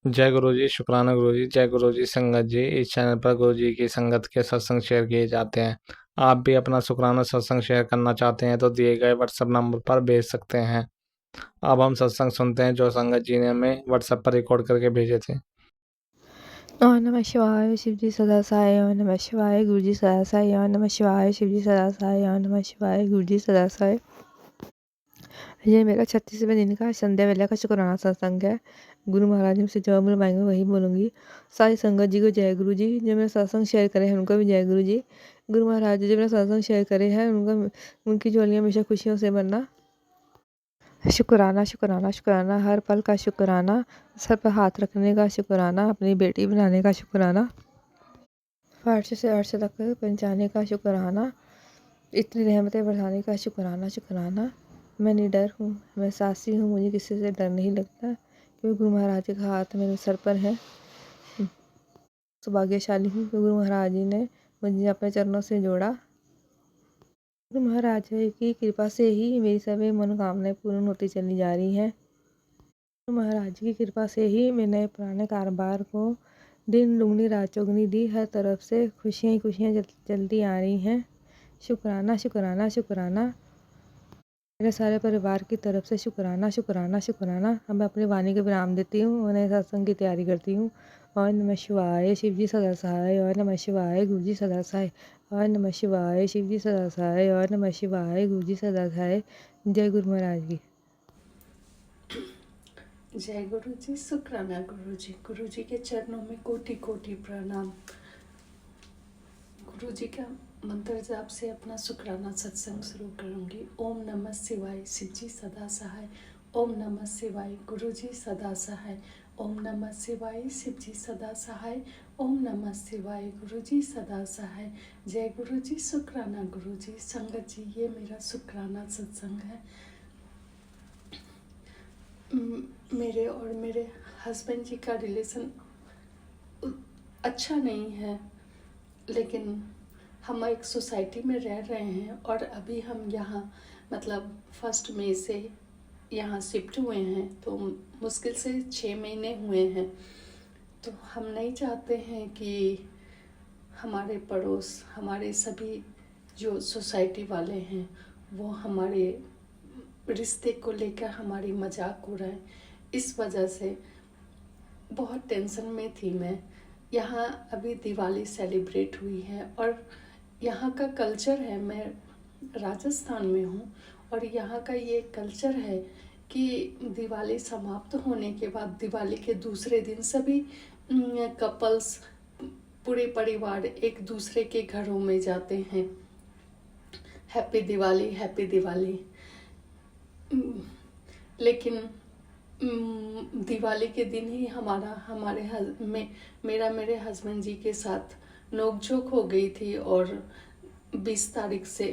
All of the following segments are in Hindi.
जय गुरु जी, शुक्राना गुरु जी। जय गुरु जी संगत जी। इस चैनल पर गुरु जी की संगत के सत्संग शेयर किए जाते हैं। आप भी अपना शुक्राना सत्संग शेयर करना चाहते हैं तो दिए गए व्हाट्सएप नंबर पर भेज सकते हैं। अब हम सत्संग सुनते हैं जो संगत जी ने हमें व्हाट्सएप पर रिकॉर्ड करके भेजे थे। ओम नमः शिवाय शिव जी सदा साई। ओम नमः शिवाय गुरु जी सदा साई। ओम नमः शिवाय शिव जी सदा साई। ओम नमः शिवाय गुरु जी सदा साई। ये मेरा 36वें दिन का संध्या वेला का शुक्राना सत्संग है। गुरु महाराज ने मुझसे जो बोल पाएंगे वही बोलूँगी। सारी संगत जी को जय गुरु जी। जो मेरा सत्संग शेयर करे हैं उनको भी जय गुरु जी। गुरु महाराज जी जो मेरा सत्संग शेयर करे हैं उनकी झोलियाँ हमेशा खुशियों से भरना। शुक्राना शुक्राना शुक्राना, हर पल का शुक्राना, सर पर हाथ रखने का शुक्राना, अपनी बेटी बनाने का शुक्राना, फर्श से अर्श तक पहुँचाने का शुक्राना, इतनी रहमतें बढ़ाने का शुक्राना शुक्राना। मैं निडर हूँ, मैं साहसी हूँ, मुझे किसी से डर नहीं लगता क्योंकि गुरु महाराज जी का हाथ मेरे सर पर है। सौभाग्यशाली हूँ कि गुरु महाराज जी ने मुझे अपने चरणों से जोड़ा। गुरु महाराज जी की कृपा से ही मेरी सभी मनोकामनाएं पूर्ण होती चली जा रही हैं। गुरु महाराज जी की कृपा से ही मैंने पुराने कारोबार को दिन दुगनी रात चौगनी दी। हर तरफ से खुशियाँ ही खुशियाँ चलती आ रही हैं। शुक्राना शुक्राना शुक्राना। मेरे सारे परिवार की तरफ से शुक्राना शुक्राना शुक्राना। अब मैं अपनी वाणी के विराम देती हूँ और नए सत्संग की तैयारी करती हूँ। और नमः शिवाय शिव जी सदा सहाय। और नमः शिवाय गुरु जी सदा सहाय। और नमः शिवाय शिव जी सदा सहाय। और नमः शिवाय गुरु जी सदा सहाय। जय गुरु महाराज की। जय गुरु जी। शुक्राना गुरु जी के चरणों में कोटि कोटि प्रणाम। गुरु जी का मंत्र जाप से अपना शुक्राना सत्संग शुरू करूंगी। ओम नमः शिवाय शिव जी सदा सहाय। ओम नमः शिवाय गुरु जी सदा सहाय। ओम नमः शिवाय शिव जी सदा सहाय। ओम नमः शिवाय गुरु जी सदा सहाय। जय गुरु जी। शुक्राना गुरु जी। संगत जी, ये मेरा शुक्राना सत्संग है। मेरे और मेरे हस्बैंड जी का रिलेशन अच्छा नहीं है, लेकिन हम एक सोसाइटी में रह रहे हैं और अभी हम यहाँ मतलब 1 मई से यहाँ शिफ्ट हुए हैं, तो मुश्किल से 6 महीने हुए हैं। तो हम नहीं चाहते हैं कि हमारे पड़ोस, हमारे सभी जो सोसाइटी वाले हैं वो हमारे रिश्ते को लेकर हमारी मजाक उड़ाएं। इस वजह से बहुत टेंशन में थी मैं। यहाँ अभी दिवाली सेलिब्रेट हुई है और यहाँ का कल्चर है, मैं राजस्थान में हूँ और यहाँ का ये कल्चर है कि दिवाली समाप्त होने के बाद दिवाली के दूसरे दिन सभी कपल्स, पूरे परिवार एक दूसरे के घरों में जाते हैं, हैप्पी दिवाली हैप्पी दिवाली। लेकिन दिवाली के दिन ही मेरा मेरे हस्बैंड जी के साथ नोकझोंक हो गई थी और 20 तारीख से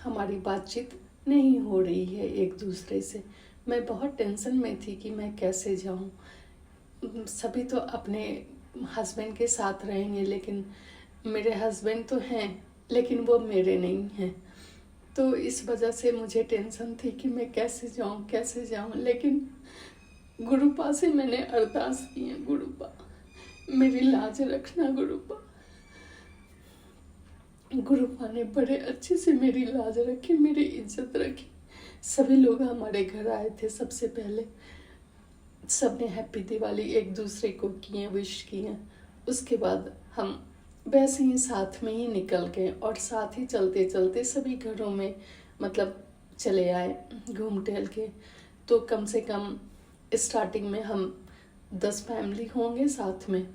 हमारी बातचीत नहीं हो रही है एक दूसरे से। मैं बहुत टेंशन में थी कि मैं कैसे जाऊं। सभी तो अपने हस्बैंड के साथ रहेंगे, लेकिन मेरे हस्बैंड तो हैं लेकिन वो मेरे नहीं हैं। तो इस वजह से मुझे टेंशन थी कि मैं कैसे जाऊं। लेकिन गुरुपा से मैंने अरदास की है, गुरुपा मेरी लाज रखना। गुरुपा ने बड़े अच्छे से मेरी लाज रखी, मेरी इज्जत रखी। सभी लोग हमारे घर आए थे, सबसे पहले सबने हैप्पी दिवाली एक दूसरे को किए, विश किए। उसके बाद हम वैसे ही साथ में ही निकल गए और साथ ही चलते चलते सभी घरों में मतलब चले आए घूम टहल के। तो कम से कम स्टार्टिंग में हम 10 फैमिली होंगे साथ में,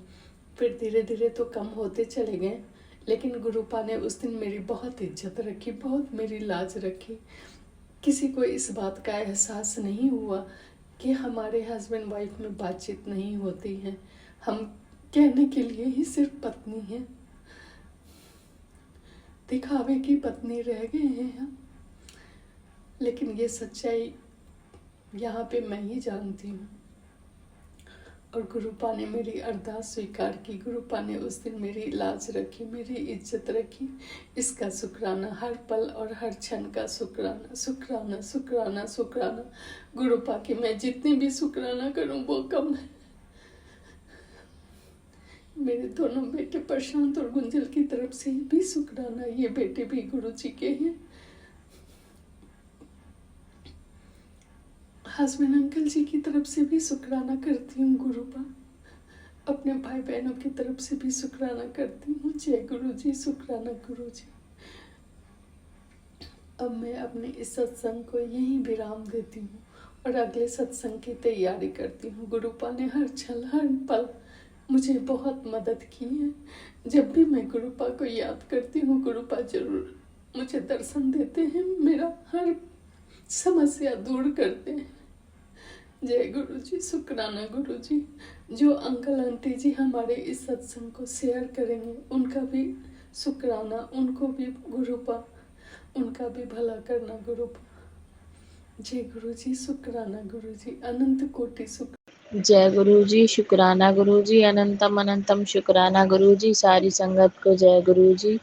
फिर धीरे धीरे तो कम होते चले गए। लेकिन गुरुपा ने उस दिन मेरी बहुत इज्जत रखी, बहुत मेरी लाज रखी। किसी को इस बात का एहसास नहीं हुआ कि हमारे हस्बैंड वाइफ में बातचीत नहीं होती है, हम कहने के लिए ही सिर्फ पत्नी हैं, दिखावे की पत्नी रह गए हैं हम। लेकिन ये सच्चाई यहाँ पे मैं ही जानती हूँ। और गुरुपा ने मेरी अरदास स्वीकार की, गुरुपा ने उस दिन मेरी लाज रखी, मेरी इज्जत रखी। इसका शुक्राना, हर पल और हर क्षण का शुक्राना शुक्राना शुक्राना शुक्राना। गुरुपा की मैं जितनी भी शुक्राना करूँ वो कम है। मेरे दोनों बेटे प्रशांत और गुंजल की तरफ से भी शुक्राना, ये बेटे भी गुरुजी के हैं। हस्बैंड अंकल जी की तरफ से भी शुक्राना करती हूँ गुरुपा। अपने भाई बहनों की तरफ से भी शुक्राना करती हूँ। जय गुरुजी, शुक्राना गुरुजी। अब मैं अपने इस सत्संग को यहीं विराम देती हूँ और अगले सत्संग की तैयारी करती हूँ। गुरुपा ने हर क्षण हर पल मुझे बहुत मदद की है। जब भी मैं गुरुपा को याद करती हूँ, गुरुपा जरूर मुझे दर्शन देते हैं, मेरा हर समस्या दूर करते हैं। जय गुरुजी, शुक्राना गुरुजी। जो अंकल आंटी जी हमारे इस सत्संग को शेयर करेंगे, उनका भी शुक्राना, उनको भी गुरुपा, उनका भी भला करना गुरुपा। जय गुरुजी, शुक्राना गुरुजी, अनंत कोटि शुक्र। जय गुरु जी, शुक्राना गुरु जी, अनंतम अनंतम शुक्राना गुरु जी। सारी संगत को जय गुरु जी।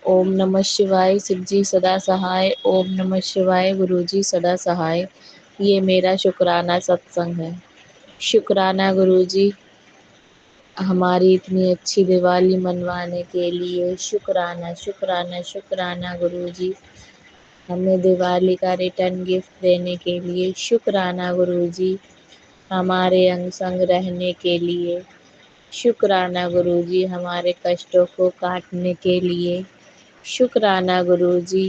ओम नमः शिवाय, शिव जी सदा सहाय। ओम नमः शिवाय, गुरु जी सदा सहाय। ये मेरा शुक्राना सत्संग है। शुक्राना गुरु जी, हमारी इतनी अच्छी दिवाली मनवाने के लिए शुक्राना शुक्राना शुक्राना गुरु जी। हमें दिवाली का रिटर्न गिफ्ट देने के लिए शुक्राना गुरु जी। हमारे अंग संग रहने के लिए शुक्राना गुरु जी। हमारे कष्टों को काटने के लिए शुक्राना गुरु जी।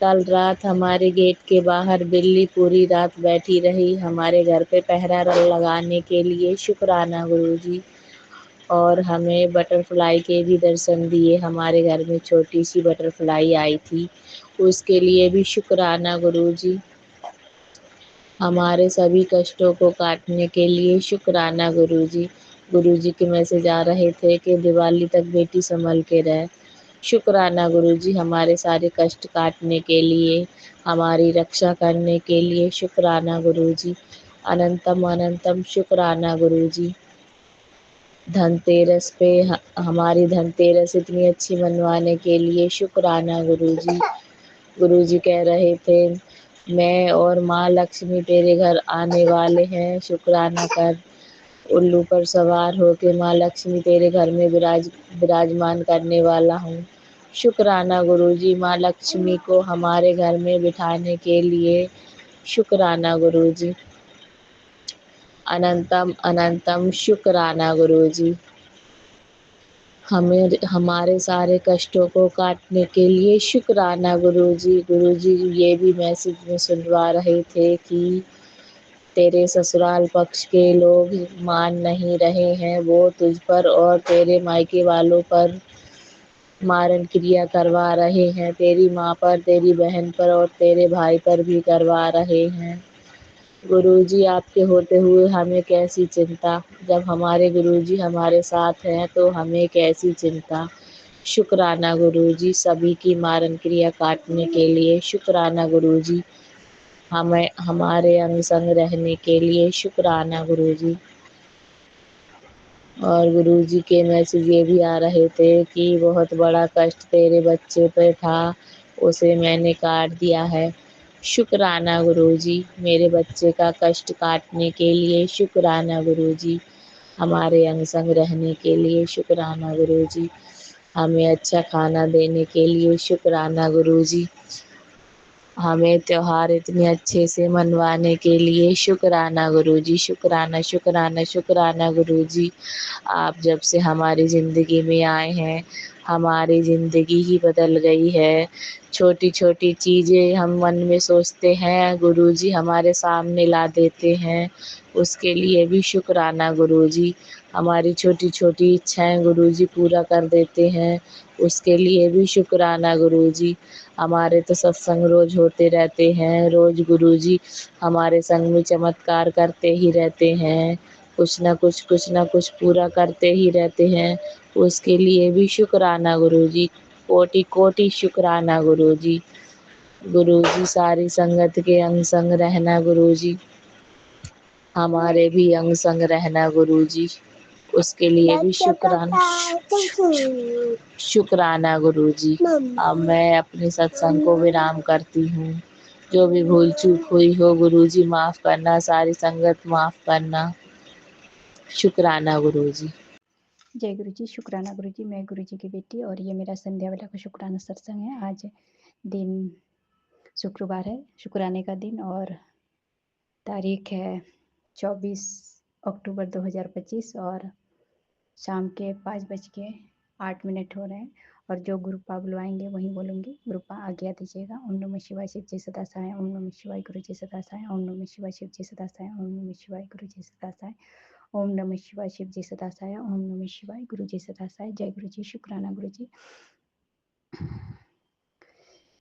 कल रात हमारे गेट के बाहर बिल्ली पूरी रात बैठी रही, हमारे घर पे पहरा लगाने के लिए शुक्राना गुरु जी। और हमें बटरफ्लाई के भी दर्शन दिए। हमारे घर में छोटी सी बटरफ्लाई आई थी, उसके लिए भी शुक्राना गुरु जी। हमारे सभी कष्टों को काटने के लिए शुक्राना गुरुजी। गुरुजी के मैसेज आ रहे थे कि दिवाली तक बेटी संभल के रहे। शुक्राना गुरुजी, हमारे सारे कष्ट काटने के लिए, हमारी रक्षा करने के लिए शुक्राना गुरुजी। अनंतम अनंतम शुक्राना गुरुजी। धनतेरस पे हमारी धनतेरस इतनी अच्छी मनवाने के लिए शुक्राना गुरुजी। गुरुजी कह रहे थे, मैं और माँ लक्ष्मी तेरे घर आने वाले हैं, शुक्राना कर। उल्लू पर सवार होके माँ लक्ष्मी तेरे घर में विराजमान करने वाला हूँ। शुक्राना गुरुजी, माँ लक्ष्मी को हमारे घर में बिठाने के लिए शुक्राना गुरुजी। अनंतम अनंतम शुक्राना गुरुजी। हमें हमारे सारे कष्टों को काटने के लिए शुक्राना गुरुजी। गुरुजी ये भी मैसेज में सुनवा रहे थे कि तेरे ससुराल पक्ष के लोग मान नहीं रहे हैं, वो तुझ पर और तेरे मायके वालों पर मारण क्रिया करवा रहे हैं। तेरी माँ पर, तेरी बहन पर और तेरे भाई पर भी करवा रहे हैं। गुरुजी आपके होते हुए हमें कैसी चिंता, जब हमारे गुरुजी हमारे साथ हैं तो हमें कैसी चिंता। शुक्राना गुरुजी, सभी की मारण क्रिया काटने के लिए शुक्राना गुरुजी। हमें हमारे अंग संग रहने के लिए शुक्राना गुरुजी। और गुरुजी के मैसेज ये भी आ रहे थे कि बहुत बड़ा कष्ट तेरे बच्चे पे था, उसे मैंने काट दिया है। शुक्राना गुरुजी, मेरे बच्चे का कष्ट काटने के लिए शुक्राना गुरुजी। हमारे अंग संग रहने के लिए शुक्राना गुरुजी। हमें अच्छा खाना देने के लिए शुक्राना गुरुजी। हमें त्योहार इतने अच्छे से मनवाने के लिए शुक्राना गुरुजी। शुक्राना शुक्राना शुक्राना गुरुजी। आप जब से हमारी ज़िंदगी में आए हैं, हमारी ज़िंदगी ही बदल गई है। छोटी छोटी चीज़ें हम मन में सोचते हैं, गुरुजी हमारे सामने ला देते हैं, उसके लिए भी शुक्राना गुरुजी। हमारी छोटी छोटी इच्छाएं गुरुजी पूरा कर देते हैं, उसके लिए भी शुक्राना गुरुजी। हमारे तो सत्संग रोज़ होते रहते हैं, रोज़ गुरुजी हमारे संग में चमत्कार करते ही रहते हैं, कुछ ना कुछ पूरा करते ही रहते हैं, उसके लिए भी शुक्राना गुरुजी। कोटि कोटि शुक्राना गुरुजी। गुरुजी सारी संगत के अंग संग रहना गुरुजी, हमारे भी अंग संग रहना गुरुजी, उसके लिए भी शुक्राना शुक्राना गुरुजी। अब मैं अपने सत्संग को विराम करती हूँ। जो भी भूल चूक हुई हो गुरुजी माफ़ करना, सारी संगत माफ़ करना। शुक्राना गुरुजी। जय गुरु जी, शुक्राना गुरु जी। मैं गुरु जी की बेटी और ये मेरा संध्या वाला का शुक्राना सत्संग है। आज दिन शुक्रवार है, शुक्राने का दिन, और तारीख है 24 अक्टूबर 2025 और शाम के 5:08 हो रहे हैं। और जो गुरुपा बुलवाएंगे वहीं बोलूँगी। गुरुपा आज्ञा दीजिएगा। ओम नमः शिवाय, शिव जी सदा सहाय। ओम नमः शिवाय, गुरु जी सदा सहाय। ओम नमः शिवाय, शिव जी सदा सहाय। ओम नमः शिवाय, गुरु जी सदा सहाय। ओम नमः शिवाय, शिव जी सदा सहाय। ओम नमः शिवाय, गुरु जी सदा सहाय। जय गुरु जी, शुक्राना गुरु जी।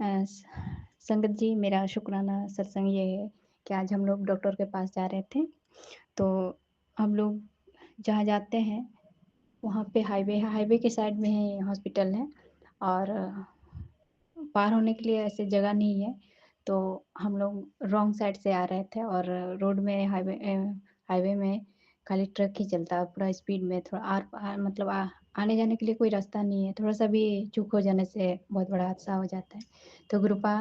संगत जी, मेरा शुक्राना सत्संग ये है कि आज हम लोग डॉक्टर के पास जा रहे थे, तो हम लोग जहाँ जाते हैं वहाँ पे हाईवे है, हाईवे के साइड में ही हॉस्पिटल है, और पार होने के लिए ऐसे जगह नहीं है। तो हम लोग रॉन्ग साइड से आ रहे थे, और रोड में हाईवे में खाली ट्रक ही चलता है पूरा स्पीड में। थोड़ा मतलब आने जाने के लिए कोई रास्ता नहीं है। थोड़ा सा भी चूक हो जाने से बहुत बड़ा हादसा हो जाता है। तो गुरुपा,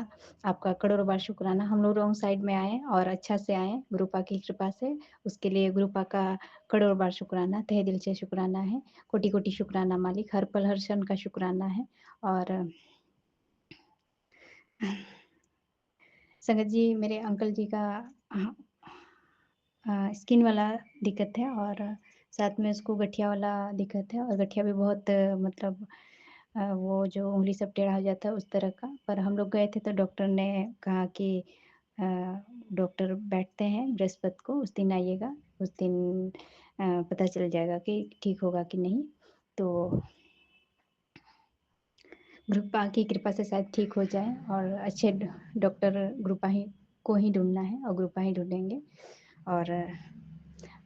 आपका करोड़ों बार शुक्राना। हम लोग रॉन्ग साइड में आए और अच्छा से आए गुरुपा की कृपा से। उसके लिए गुरुपा का करोड़ों बार शुक्राना, तहे दिल से शुक्राना है। कोटि कोटि शुक्राना मालिक, हर पल हर क्षण का शुक्राना है। और संगत जी, मेरे अंकल जी का स्किन वाला दिक्कत है, और साथ में उसको गठिया वाला दिक्कत है, और गठिया भी बहुत मतलब वो जो उंगली सब टेढ़ा हो जाता है उस तरह का। पर हम लोग गए थे तो डॉक्टर ने कहा कि डॉक्टर बैठते हैं बृहस्पति को, उस दिन आइएगा, उस दिन पता चल जाएगा कि ठीक होगा कि नहीं। तो गुरुपा की कृपा से शायद ठीक हो जाए, और अच्छे डॉक्टर गुरुपा ही को ही ढूंढना है, और गुरुपा ही ढूंढेंगे, और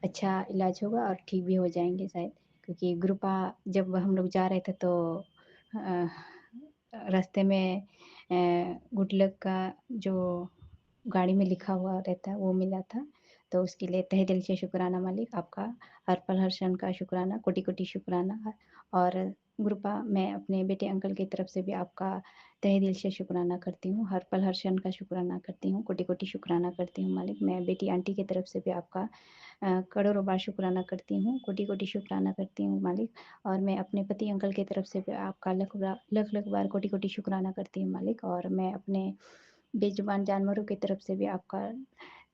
अच्छा इलाज होगा और ठीक भी हो जाएंगे शायद। क्योंकि गुरुपा, जब हम लोग जा रहे थे तो रास्ते में गुड लक का जो गाड़ी में लिखा हुआ रहता है वो मिला था। तो उसके लिए तहे दिल से शुक्राना मालिक, आपका हर पल हर क्षण का शुक्राना, कोटि कोटि शुक्राना। और गुरुपा, मैं अपने बेटे अंकल की तरफ से भी आपका तहे दिल से शुक्राना करती हूँ, हर पल हर क्षण का शुक्राना करती हूँ, कोटि कोटि शुक्राना करती हूँ मालिक। मैं बेटी आंटी की तरफ से भी आपका करोड़ों बार शुक्राना करती हूँ, कोटि कोटि शुक्राना करती हूँ मालिक। और मैं अपने पति अंकल की तरफ से भी आपका लख बार कोटि कोटि शुक्राना करती हूँ मालिक। और मैं अपने बेजुबान जानवरों की तरफ से भी आपका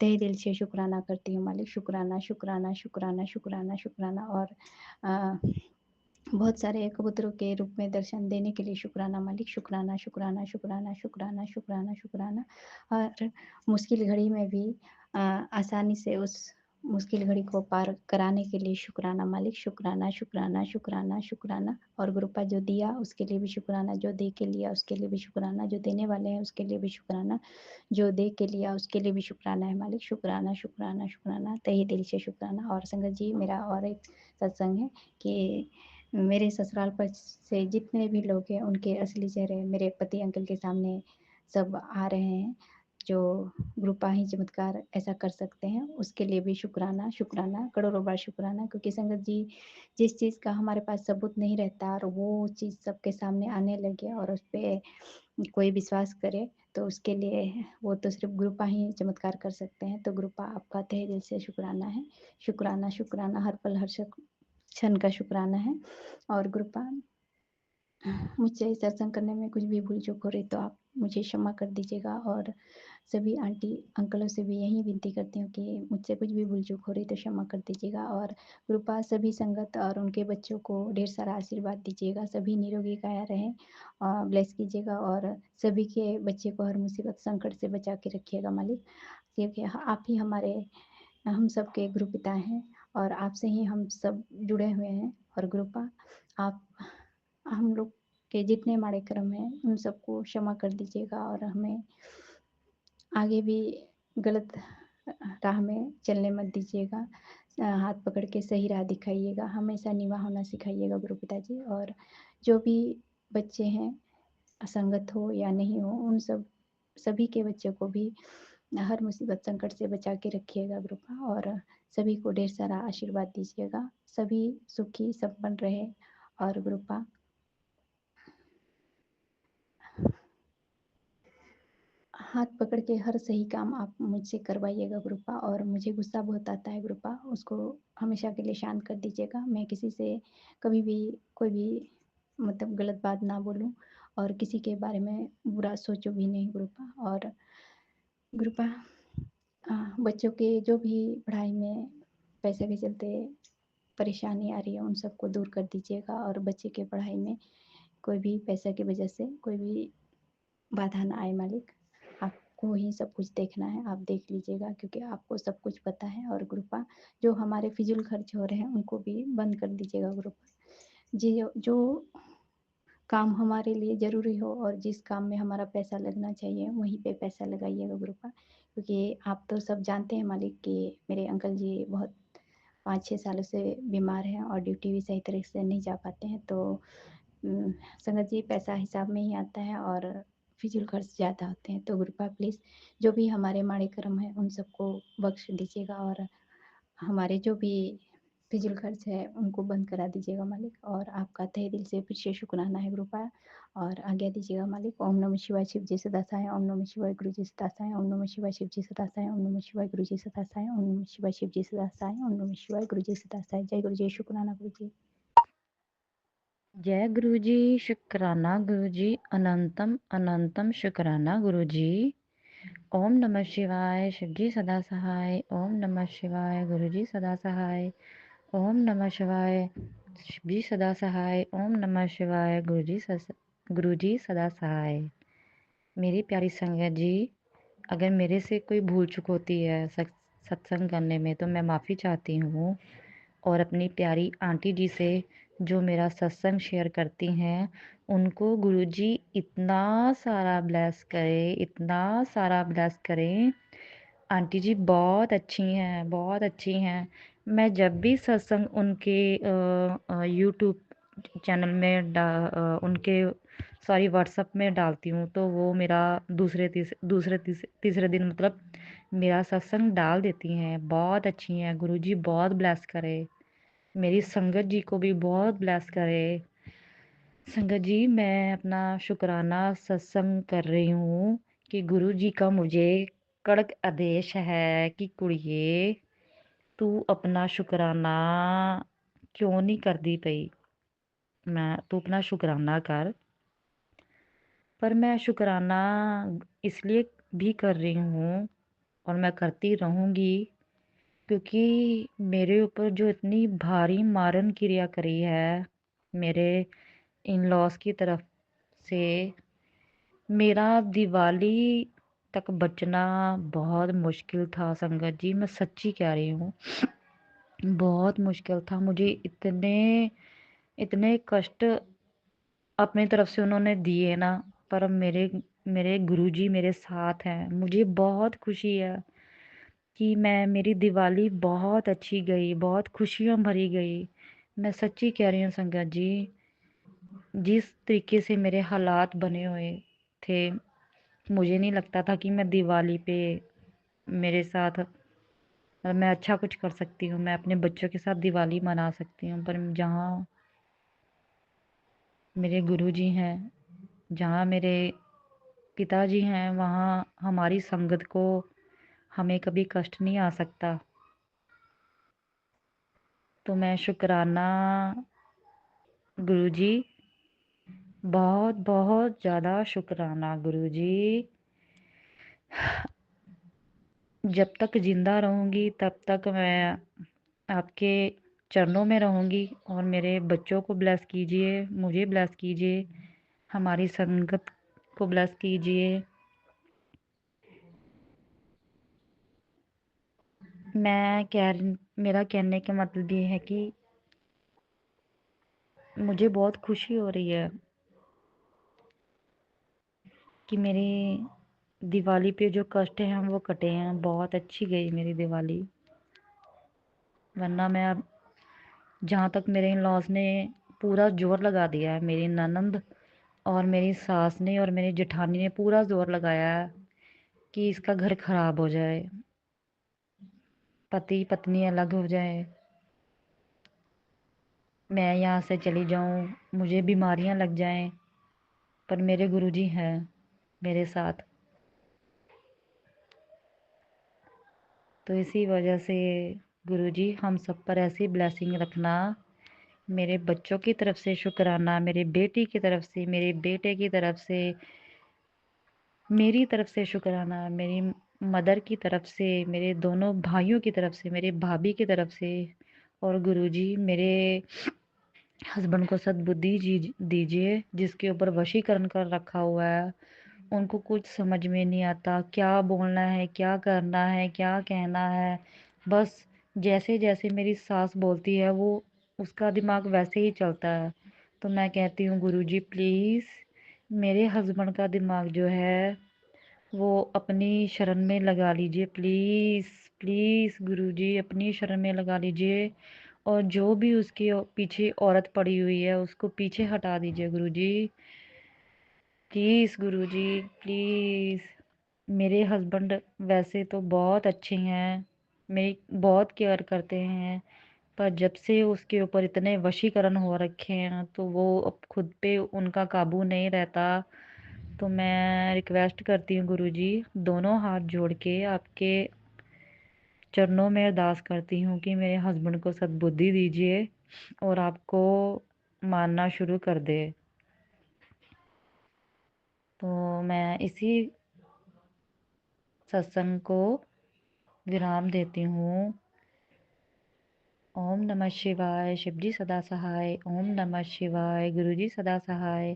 तहे दिल से शुक्राना करती हूँ मालिक। शुक्राना शुक्राना शुक्राना शुक्राना शुक्राना। और बहुत सारे कबूतरों के रूप में दर्शन देने के लिए शुक्राना मालिक। शुक्राना शुक्राना शुक्राना शुक्राना शुक्राना शुक्राना। और मुश्किल घड़ी में भी आसानी से उस मुश्किल घड़ी को पार कराने के लिए शुक्राना मालिक। शुक्राना शुक्राना शुक्राना शुक्राना। और गुरुपा जो दिया उसके लिए भी शुक्राना, जो दे के लिया उसके लिए भी शुक्राना, जो देने वाले हैं उसके लिए भी शुक्राना, जो दे के लिया उसके लिए भी शुक्राना है मालिक। शुक्राना शुक्राना शुक्राना, तहे दिल से शुक्राना। और संगत जी, मेरा और एक सत्संग है कि मेरे ससुराल पर से जितने भी लोग हैं उनके असली चेहरे मेरे पति अंकल के सामने सब आ रहे हैं, जो गुरुपा ही चमत्कार ऐसा कर सकते हैं। उसके लिए भी शुक्राना शुक्राना, करोड़ों बार शुक्राना। क्योंकि संगत जी, जिस चीज़ का हमारे पास सबूत नहीं रहता और वो चीज़ सबके सामने आने लगे और उस पर कोई विश्वास करे, तो उसके लिए वो तो सिर्फ गुरुपा ही चमत्कार कर सकते हैं। तो गुरुपा, आपका तहे दिल से शुक्राना है। शुक्राना शुक्राना, हर पल हर क्षण का शुक्राना है। और गुरुपा, मुझसे सत्संग करने में कुछ भी भूल चूक हो रही तो आप मुझे क्षमा कर दीजिएगा। और सभी आंटी अंकलों से भी यही विनती करती हूँ कि मुझसे कुछ भी भूल चूक हो रही तो क्षमा कर दीजिएगा। और कृपा सभी संगत और उनके बच्चों को ढेर सारा आशीर्वाद दीजिएगा, सभी निरोगी काया रहें, ब्लेस कीजिएगा, और सभी के बच्चे को हर मुसीबत संकट से बचा के रखिएगा मालिक। क्योंकि आप ही हम सब के गुरु पिता हैं, और आपसे ही हम सब जुड़े हुए हैं। और गुरुपा, आप हम लोग के जितने माड़े कर्म हैं उन सबको क्षमा कर दीजिएगा, और हमें आगे भी गलत राह में चलने मत दीजिएगा। हाथ पकड़ के सही राह दिखाइएगा, हमेशा निवा होना सिखाइएगा गुरु पिताजी। और जो भी बच्चे हैं, असंगत हो या नहीं हो, उन सभी के बच्चों को भी हर मुसीबत संकट से बचा के रखिएगा गुरुपा। और सभी को ढेर सारा आशीर्वाद दीजिएगा, सभी सुखी संपन्न रहे। और गुरुपा, हाथ पकड़ के हर सही काम आप मुझसे करवाइएगा गुरुपा, और मुझे गुस्सा बहुत आता है गुरुपा, उसको हमेशा के लिए शांत कर दीजिएगा। मैं किसी से कभी भी कोई भी मतलब गलत बात ना बोलूँ, और किसी के बारे में बुरा सोचूँ भी नहीं गुरुपा। और गुरुपा बच्चों के जो भी पढ़ाई में पैसे के चलते परेशानी आ रही है, उन सबको दूर कर दीजिएगा, और बच्चे के पढ़ाई में कोई भी पैसे की वजह से कोई भी बाधा ना आए मालिक। आपको ही सब कुछ देखना है, आप देख लीजिएगा, क्योंकि आपको सब कुछ पता है। और गुरुपा जो हमारे फिजूल खर्च हो रहे हैं उनको भी बंद कर दीजिएगा गुरुपा। जी, जो काम हमारे लिए ज़रूरी हो और जिस काम में हमारा पैसा लगना चाहिए वहीं पे पैसा लगाइएगा गुरुपा, क्योंकि आप तो सब जानते हैं मालिक कि मेरे अंकल जी बहुत 5-6 सालों से बीमार हैं और ड्यूटी भी सही तरह से नहीं जा पाते हैं। तो संगत जी, पैसा हिसाब में ही आता है और फिजूल खर्च ज़्यादा होते हैं। तो गुरुपा प्लीज़ जो भी हमारे माड़े कर्म हैं उन सबको बख्श दीजिएगा, और हमारे जो भी फिजूल खर्च है उनको बंद करा दीजिएगा मालिक। और आपका तहे दिल से फिर से शुक्राना है गुरुपा, और आज्ञा दीजिएगा मालिक। ओम नमः शिवाय, शिव जी सदा सहाय। ओम नमः शिवाय, गुरु जी सदा सहाय। ओम नमः शिवाय, शिव जी सदा सहाय। ओम नमः शिवाय, गुरु जी सदा सहाय। ओम नमः शिवाय, शिव जी सदा सहाय। ओम नमः शिवाय, गुरु जी सदा सहाय। जय गुरु जी, शुक्राना गुरु जी। जय गुरु जी, शुक्राना गुरु जी, अनंतम अनंतम शुक्राना गुरु जी। ओम नमः शिवाय, शिव जी सदा सहाय। ओम नमः शिवाय, गुरु जी सदा सहाय। ओम नमः शिवाय, शिव जी सदा सहाय। ओम नमः शिवाय, गुरु जी सदा सहाय। मेरी प्यारी संगत जी, अगर मेरे से कोई भूल चूक होती है सत्संग करने में तो मैं माफ़ी चाहती हूँ। और अपनी प्यारी आंटी जी से जो मेरा सत्संग शेयर करती हैं, उनको गुरुजी इतना सारा ब्लेस करे, इतना सारा ब्लेस करें। आंटी जी बहुत अच्छी हैं, बहुत अच्छी हैं। मैं जब भी सत्संग उनके यूट्यूब चैनल में उनके व्हाट्सएप में डालती हूँ तो वो मेरा तीसरे दिन मतलब मेरा सत्संग डाल देती हैं। बहुत अच्छी हैं। गुरुजी बहुत ब्लेस करे, मेरी संगत जी को भी बहुत ब्लेस करे। संगत जी, मैं अपना शुक्राना सत्संग कर रही हूँ कि गुरु जी का मुझे कड़क आदेश है कि कुड़िए तू अपना शुक्राना क्यों नहीं करदी पई। तू अपना शुक्राना कर। पर मैं शुक्राना इसलिए भी कर रही हूँ और मैं करती रहूँगी क्योंकि मेरे ऊपर जो इतनी भारी मारन क्रिया करी है मेरे इन लॉज की तरफ से, मेरा दिवाली तक बचना बहुत मुश्किल था। संगत जी, मैं सच्ची कह रही हूँ, बहुत मुश्किल था। मुझे इतने इतने कष्ट अपनी तरफ से उन्होंने दिए ना, पर मेरे मेरे गुरुजी मेरे साथ हैं। मुझे बहुत खुशी है कि मेरी दिवाली बहुत अच्छी गई, बहुत खुशियों भरी गई। मैं सच्ची कह रही हूँ संगत जी, जिस तरीके से मेरे हालात बने हुए थे, मुझे नहीं लगता था कि मैं दिवाली पे मेरे साथ मैं अच्छा कुछ कर सकती हूँ, मैं अपने बच्चों के साथ दिवाली मना सकती हूँ। पर जहाँ मेरे गुरुजी हैं, जहाँ मेरे पिताजी हैं, वहाँ हमारी संगत को हमें कभी कष्ट नहीं आ सकता। तो मैं शुक्राना गुरुजी, बहुत बहुत ज़्यादा शुक्राना गुरुजी। जब तक ज़िंदा रहूँगी तब तक मैं आपके चरणों में रहूँगी और मेरे बच्चों को ब्लेस कीजिए, मुझे ब्लेस कीजिए, हमारी संगत को ब्लेस कीजिए। मेरा कहने का मतलब ये है कि मुझे बहुत खुशी हो रही है कि मेरी दिवाली पे जो कष्ट हैं वो कटे हैं। बहुत अच्छी गई मेरी दिवाली, वरना मैं अब जहाँ तक मेरे इन लॉज ने पूरा जोर लगा दिया है, मेरी ननंद और मेरी सास ने और मेरी जेठानी ने पूरा जोर लगाया है कि इसका घर खराब हो जाए, पति पत्नी अलग हो जाए, मैं यहाँ से चली जाऊँ, मुझे बीमारियाँ लग जाएं। पर मेरे गुरुजी हैं मेरे साथ। तो इसी वजह से गुरुजी हम सब पर ऐसी ब्लेसिंग रखना। मेरे बच्चों की तरफ से शुक्राना, मेरी बेटी की तरफ से, मेरे बेटे की तरफ से, मेरी तरफ से शुक्राना, मेरी मदर की तरफ से, मेरे दोनों भाइयों की तरफ से, मेरे भाभी की तरफ से। और गुरुजी मेरे हस्बैंड को सद्बुद्धि दीजिए, जिसके ऊपर वशीकरण कर रखा हुआ है। उनको कुछ समझ में नहीं आता, क्या बोलना है, क्या करना है, क्या कहना है। बस जैसे जैसे मेरी सास बोलती है वो उसका दिमाग वैसे ही चलता है। तो मैं कहती हूँ गुरुजी प्लीज़ मेरे हस्बैंड का दिमाग जो है वो अपनी शरण में लगा लीजिए, प्लीज़ प्लीज़ गुरुजी अपनी शरण में लगा लीजिए। और जो भी उसके पीछे औरत पड़ी हुई है उसको पीछे हटा दीजिए गुरुजी, प्लीज़ गुरुजी प्लीज़। मेरे हस्बैंड वैसे तो बहुत अच्छे हैं, मेरी बहुत केयर करते हैं, पर जब से उसके ऊपर इतने वशीकरण हो रखे हैं तो वो अब खुद पे उनका काबू नहीं रहता। तो मैं रिक्वेस्ट करती हूँ गुरुजी, दोनों हाथ जोड़ के आपके चरणों में अरदास करती हूँ कि मेरे हस्बैंड को सद्बुद्धि दीजिए और आपको मानना शुरू कर दे। तो मैं इसी सत्संग को विराम देती हूँ। ओम नमः शिवाय, शिवजी सदा सहाय। ओम नमः शिवाय, गुरुजी सदा सहाय।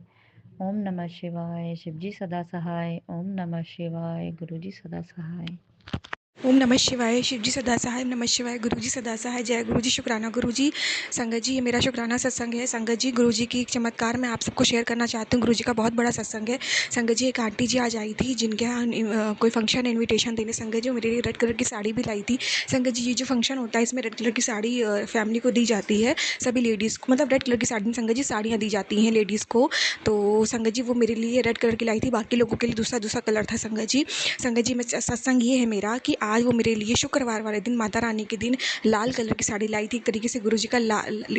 ओम नमः शिवाय, शिवजी सदा सहाय। ओम नमः शिवाय, गुरुजी सदा सहाय। ओम नमः शिवाय, शिवजी सदा सहाय। नमः शिवाय, गुरुजी सदा सहाय। जय गुरुजी, शुक्राना गुरुजी। संगत जी, ये मेरा शुक्राना सत्संग है। संगत जी, गुरुजी की एक चमत्कार मैं आप सबको शेयर करना चाहती हूँ। गुरुजी का बहुत बड़ा सत्संग है। संगत जी, एक आंटी जी आज आई थी जिनके यहाँ कोई फंक्शन इनविटेशन देने। संगत जी, मेरे लिए रेड कलर की साड़ी भी लाई थी। संगत जी, ये जो फंक्शन होता है इसमें रेड कलर की साड़ी फैमिली को दी जाती है, सभी लेडीज़ को, मतलब रेड कलर की साड़ी संगत जी साड़ियाँ दी जाती हैं लेडीज़ को। तो संगत जी वो मेरे लिए रेड कलर की लाई थी, बाकी लोगों के लिए दूसरा दूसरा कलर था। संगत जी, मैं सत्संग ये है मेरा कि आज वो मेरे लिए शुक्रवार वाले दिन, माता रानी के दिन, लाल कलर की साड़ी लाई थी। एक तरीके से गुरुजी का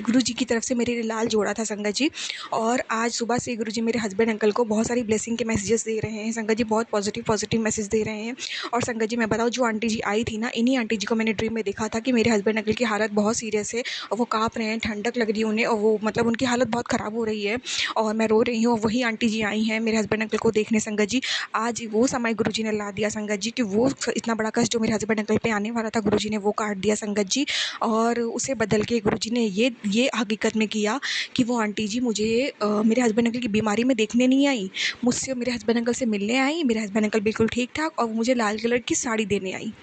गुरुजी की तरफ से मेरे लिए लाल जोड़ा था संगत जी। और आज सुबह से गुरुजी मेरे हस्बैंड अंकल को बहुत सारी ब्लेसिंग के मैसेजेस दे रहे हैं संगत जी, बहुत पॉजिटिव मैसेज दे रहे हैं। और संगत जी मैं बताऊँ, जो आंटी जी आई थी ना, इन्हीं आंटी जी को मैंने ड्रीम में देखा था कि मेरे हस्बैंड अंकल की हालत बहुत सीरियस है और वो काँप रहे हैं, ठंडक लग रही है उन्हें, और वो मतलब उनकी हालत बहुत ख़राब हो रही है और मैं रो रही हूँ। और वही आंटी जी आई हैं मेरे हस्बैंड अंकल को देखने संगत जी। आज वो समय गुरुजी ने ला दिया संगत जी कि वो इतना बड़ा कष्ट जो मेरे हस्बैंड अंकल पे आने वाला था, गुरुजी ने वो काट दिया संगत जी। और उसे बदल के गुरुजी ने ये हकीकत में किया कि वो आंटी जी मुझे मेरे हस्बैंड अंकल की बीमारी में देखने नहीं आई, मुझसे मेरे हस्बैंड अंकल से मिलने आई। मेरे हस्बैंड अंकल बिल्कुल ठीक ठाक, और वो मुझे लाल कलर की साड़ी देने आई।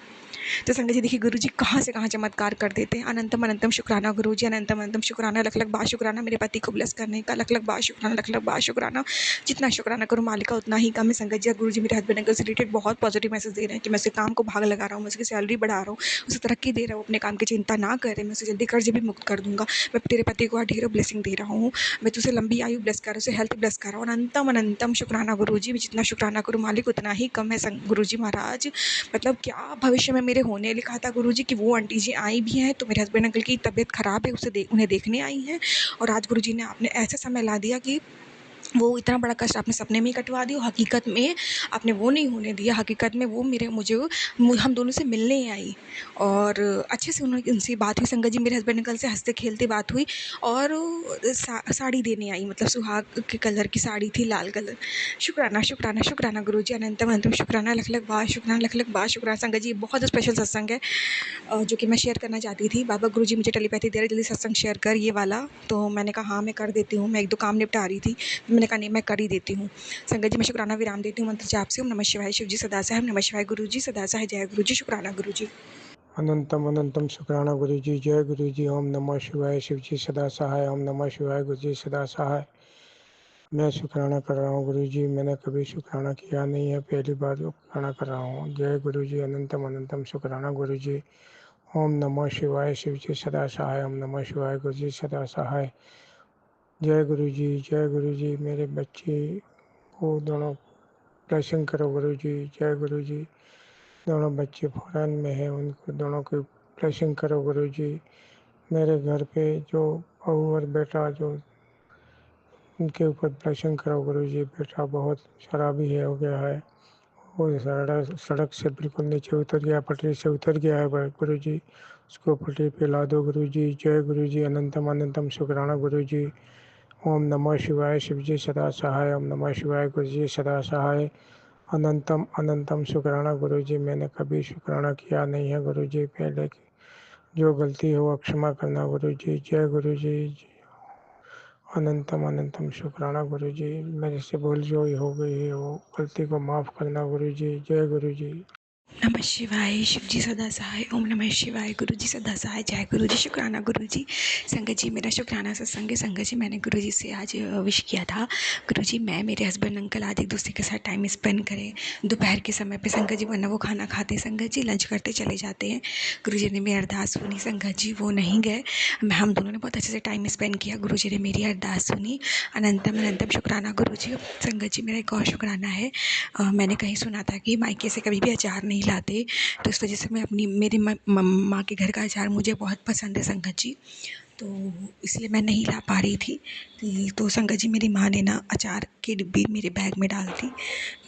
तो संगत जी देखिए, गुरुजी कहाँ से कहाँ चमत्कार कर देते हैं। अनंतम अनंतम शुक्राना गुरुजी, अनंतम अनंतम शुक्राना, लख लख बार शुक्राना मेरे पति को ब्लेस करने का, लख लख बार शुक्राना, लख लख बार शुक्राना। जितना शुक्राना करूँ मालिका उतना ही कम है संगत जी। गुरुजी मेरे हस्बैंड अंकल से रिलेटेड बहुत पॉजिटिव मैसेज दे रहे हैं कि मैं उसके काम को भाग लगा रहा हूँ, मैं उसकी सैलरी बढ़ा रहा हूँ, उसे तरक्की दे रहा हूँ, अपने काम की चिंता ना करे, मैं उसे जल्दी कर्ज भी मुक्त कर दूंगा। मैं तेरे पति को ढेरों ब्लेसिंग दे रहा हूँ, मैं तुझे लंबी आयु ब्लेस कर रहा हूँ, उसे हेल्थ ब्लेस कर रहा हूँ। अनंतम अनंतम शुक्राना गुरुजी, मैं जितना शुक्राना करूँ मालिक उतना ही कम है गुरुजी महाराज। मतलब क्या भविष्य में मेरे होने लिखा था गुरुजी कि वो आंटी जी आई भी हैं, तो मेरे हस्बैंड अंकल की तबीयत ख़राब है, उन्हें देखने आई हैं। और आज गुरुजी ने आपने ऐसा समय ला दिया कि वो इतना बड़ा कष्ट आपने सपने में ही कटवा दिया, हकीकत में आपने वो नहीं होने दिया। हकीकत में वो हम दोनों से मिलने आई और अच्छे से उनसे बात हुई संगत जी। मेरे हस्बैंड अंकल से हंसते खेलते बात हुई और साड़ी देने आई, मतलब सुहाग के कलर की साड़ी थी, लाल कलर। शुक्राना शुक्राना शुक्राना गुरुजी, अनंतम अनंतम शुक्राना, लख लख बार शुक्राना, लख लख बार शुक्राना संगत जी। बहुत स्पेशल सत्संग है जो कि मैं शेयर करना चाहती थी। बाबा गुरुजी मुझे टेलीपैथी दे रहे, जल्दी सत्संग शेयर कर ये वाला। तो मैंने कहा हाँ मैं कर देती हूँ, मैं एक दो काम निपटा रही थी, मैंने कहा नहीं मैं कर ही देती हूँ। संगत जी मैं शुक्राना विराम देती हूँ मंत्र जाप से। ओम नमः शिवाय, शिवजी सदा सहाय। ओम नमः शिवाय, गुरुजी सदा सहाय। जय गुरुजी, शुक्राना गुरुजी। अनंतम अनंतम शुक्राना गुरुजी। जय गुरुजी। ओम नमः शिवाय, शिवजी सदा सहाय। ओम नमः शिवाय, गुरुजी सदा सहाय। मैं शुक्राना कर रहा हूँ गुरुजी, मैंने कभी शुक्राना किया नहीं है, पहली बार शुक्राना कर रहा हूँ। जय गुरुजी, अनंतम अनंतम शुक्राना गुरुजी। ओम नमः शिवाय, शिवजी सदा सहाय। ओम नमः शिवाय, गुरुजी सदा सहाय। जय गुरुजी, जय गुरुजी। मेरे बच्चे को दोनों ब्लेसिंग करो गुरुजी। जय गुरुजी। दोनों बच्चे फॉरेन में हैं, उनको दोनों की ब्लेसिंग करो गुरुजी। मेरे घर पे जो बहू और बेटा जो उनके ऊपर ब्लेसिंग करो गुरुजी। बेटा बहुत शराबी है हो गया है, वो सड़क से बिल्कुल नीचे उतर गया, पटरी से उतर गया है गुरु जी, उसको पटरी पे ला दो गुरु जी। जय गुरु जी, अनंतम अनंतम शुक्राना गुरु जी। ओम नमः शिवाय, शिव जी सदा सहाय। ओम नमः शिवाय, गुरु जी सदा सहाय। अनंतम अनंतम शुक्राना गुरु जी। मैंने कभी शुक्राना किया नहीं है गुरु जी, पहले की जो गलती हो वो क्षमा करना गुरु जी। जय गुरु जी। अनंतम अनंतम शुक्राना गुरु जी। मेरे से भूल जो हो गई है वो गलती को माफ़ करना गुरु जी। जय गुरु जी। नमः शिवाय, शिव जी सदा सहाय। ओम नमः शिवाय, गुरु जी सदा सहाय। जय गुरु जी, शुक्राना गुरु जी। संगत जी, मेरा शुक्राना सत्संग है। संगत जी, मैंने गुरु जी से आज विश किया था, गुरु जी मैं मेरे हस्बैंड अंकल आज एक दूसरे के साथ टाइम स्पेंड करें दोपहर के समय पे। संगत जी, वरना वो खाना खाते हैं, संगत जी लंच करते चले जाते हैं। गुरु जी ने मेरी अरदास सुनी, संगत जी वो नहीं गए, हम दोनों ने बहुत अच्छे से टाइम स्पेंड किया। गुरु जी ने मेरी अरदास सुनी। अनंतम अनंतम शुक्राना गुरु जी। संगत जी, मेरा एक और शुक्राना है, मैंने कहीं सुना था कि मायके से कभी भी अचार नहीं लाते, तो इस वजह से मैं अपनी मेरी माँ के घर का अचार मुझे बहुत पसंद है संगत जी, तो इसलिए मैं नहीं ला पा रही थी। तो संगत जी, मेरी माँ ने ना अचार की डिब्बी मेरे बैग में डाल दी,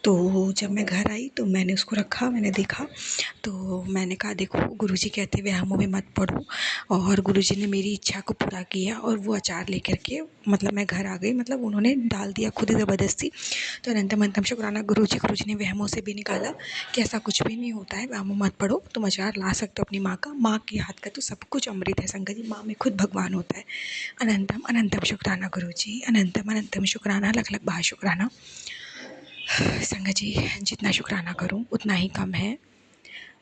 तो जब मैं घर आई तो मैंने उसको रखा, मैंने देखा, तो मैंने कहा देखो गुरुजी कहते वहमों में मत पड़ो, और गुरुजी ने मेरी इच्छा को पूरा किया और वो अचार लेकर के मतलब मैं घर आ गई, मतलब उन्होंने डाल दिया खुद ही ज़बरदस्ती। तो अनंतम अनंतम शुक्राना गुरुजी। गुरुजी ने वहमों से भी निकाला कि ऐसा कुछ भी नहीं होता है, वहमों मत पड़ो, तुम अचार ला सकते हो अपनी माँ का, माँ के हाथ का तो सब कुछ अमृत है संगत जी, माँ में खुद भगवान होता है। अनंतम अनंतम शुक्राना गुरुजी, अनंतम अनंतम शुक्राना, लख लख बार शुक्राना। संगत जी, जितना शुक्राना करूं उतना ही कम है।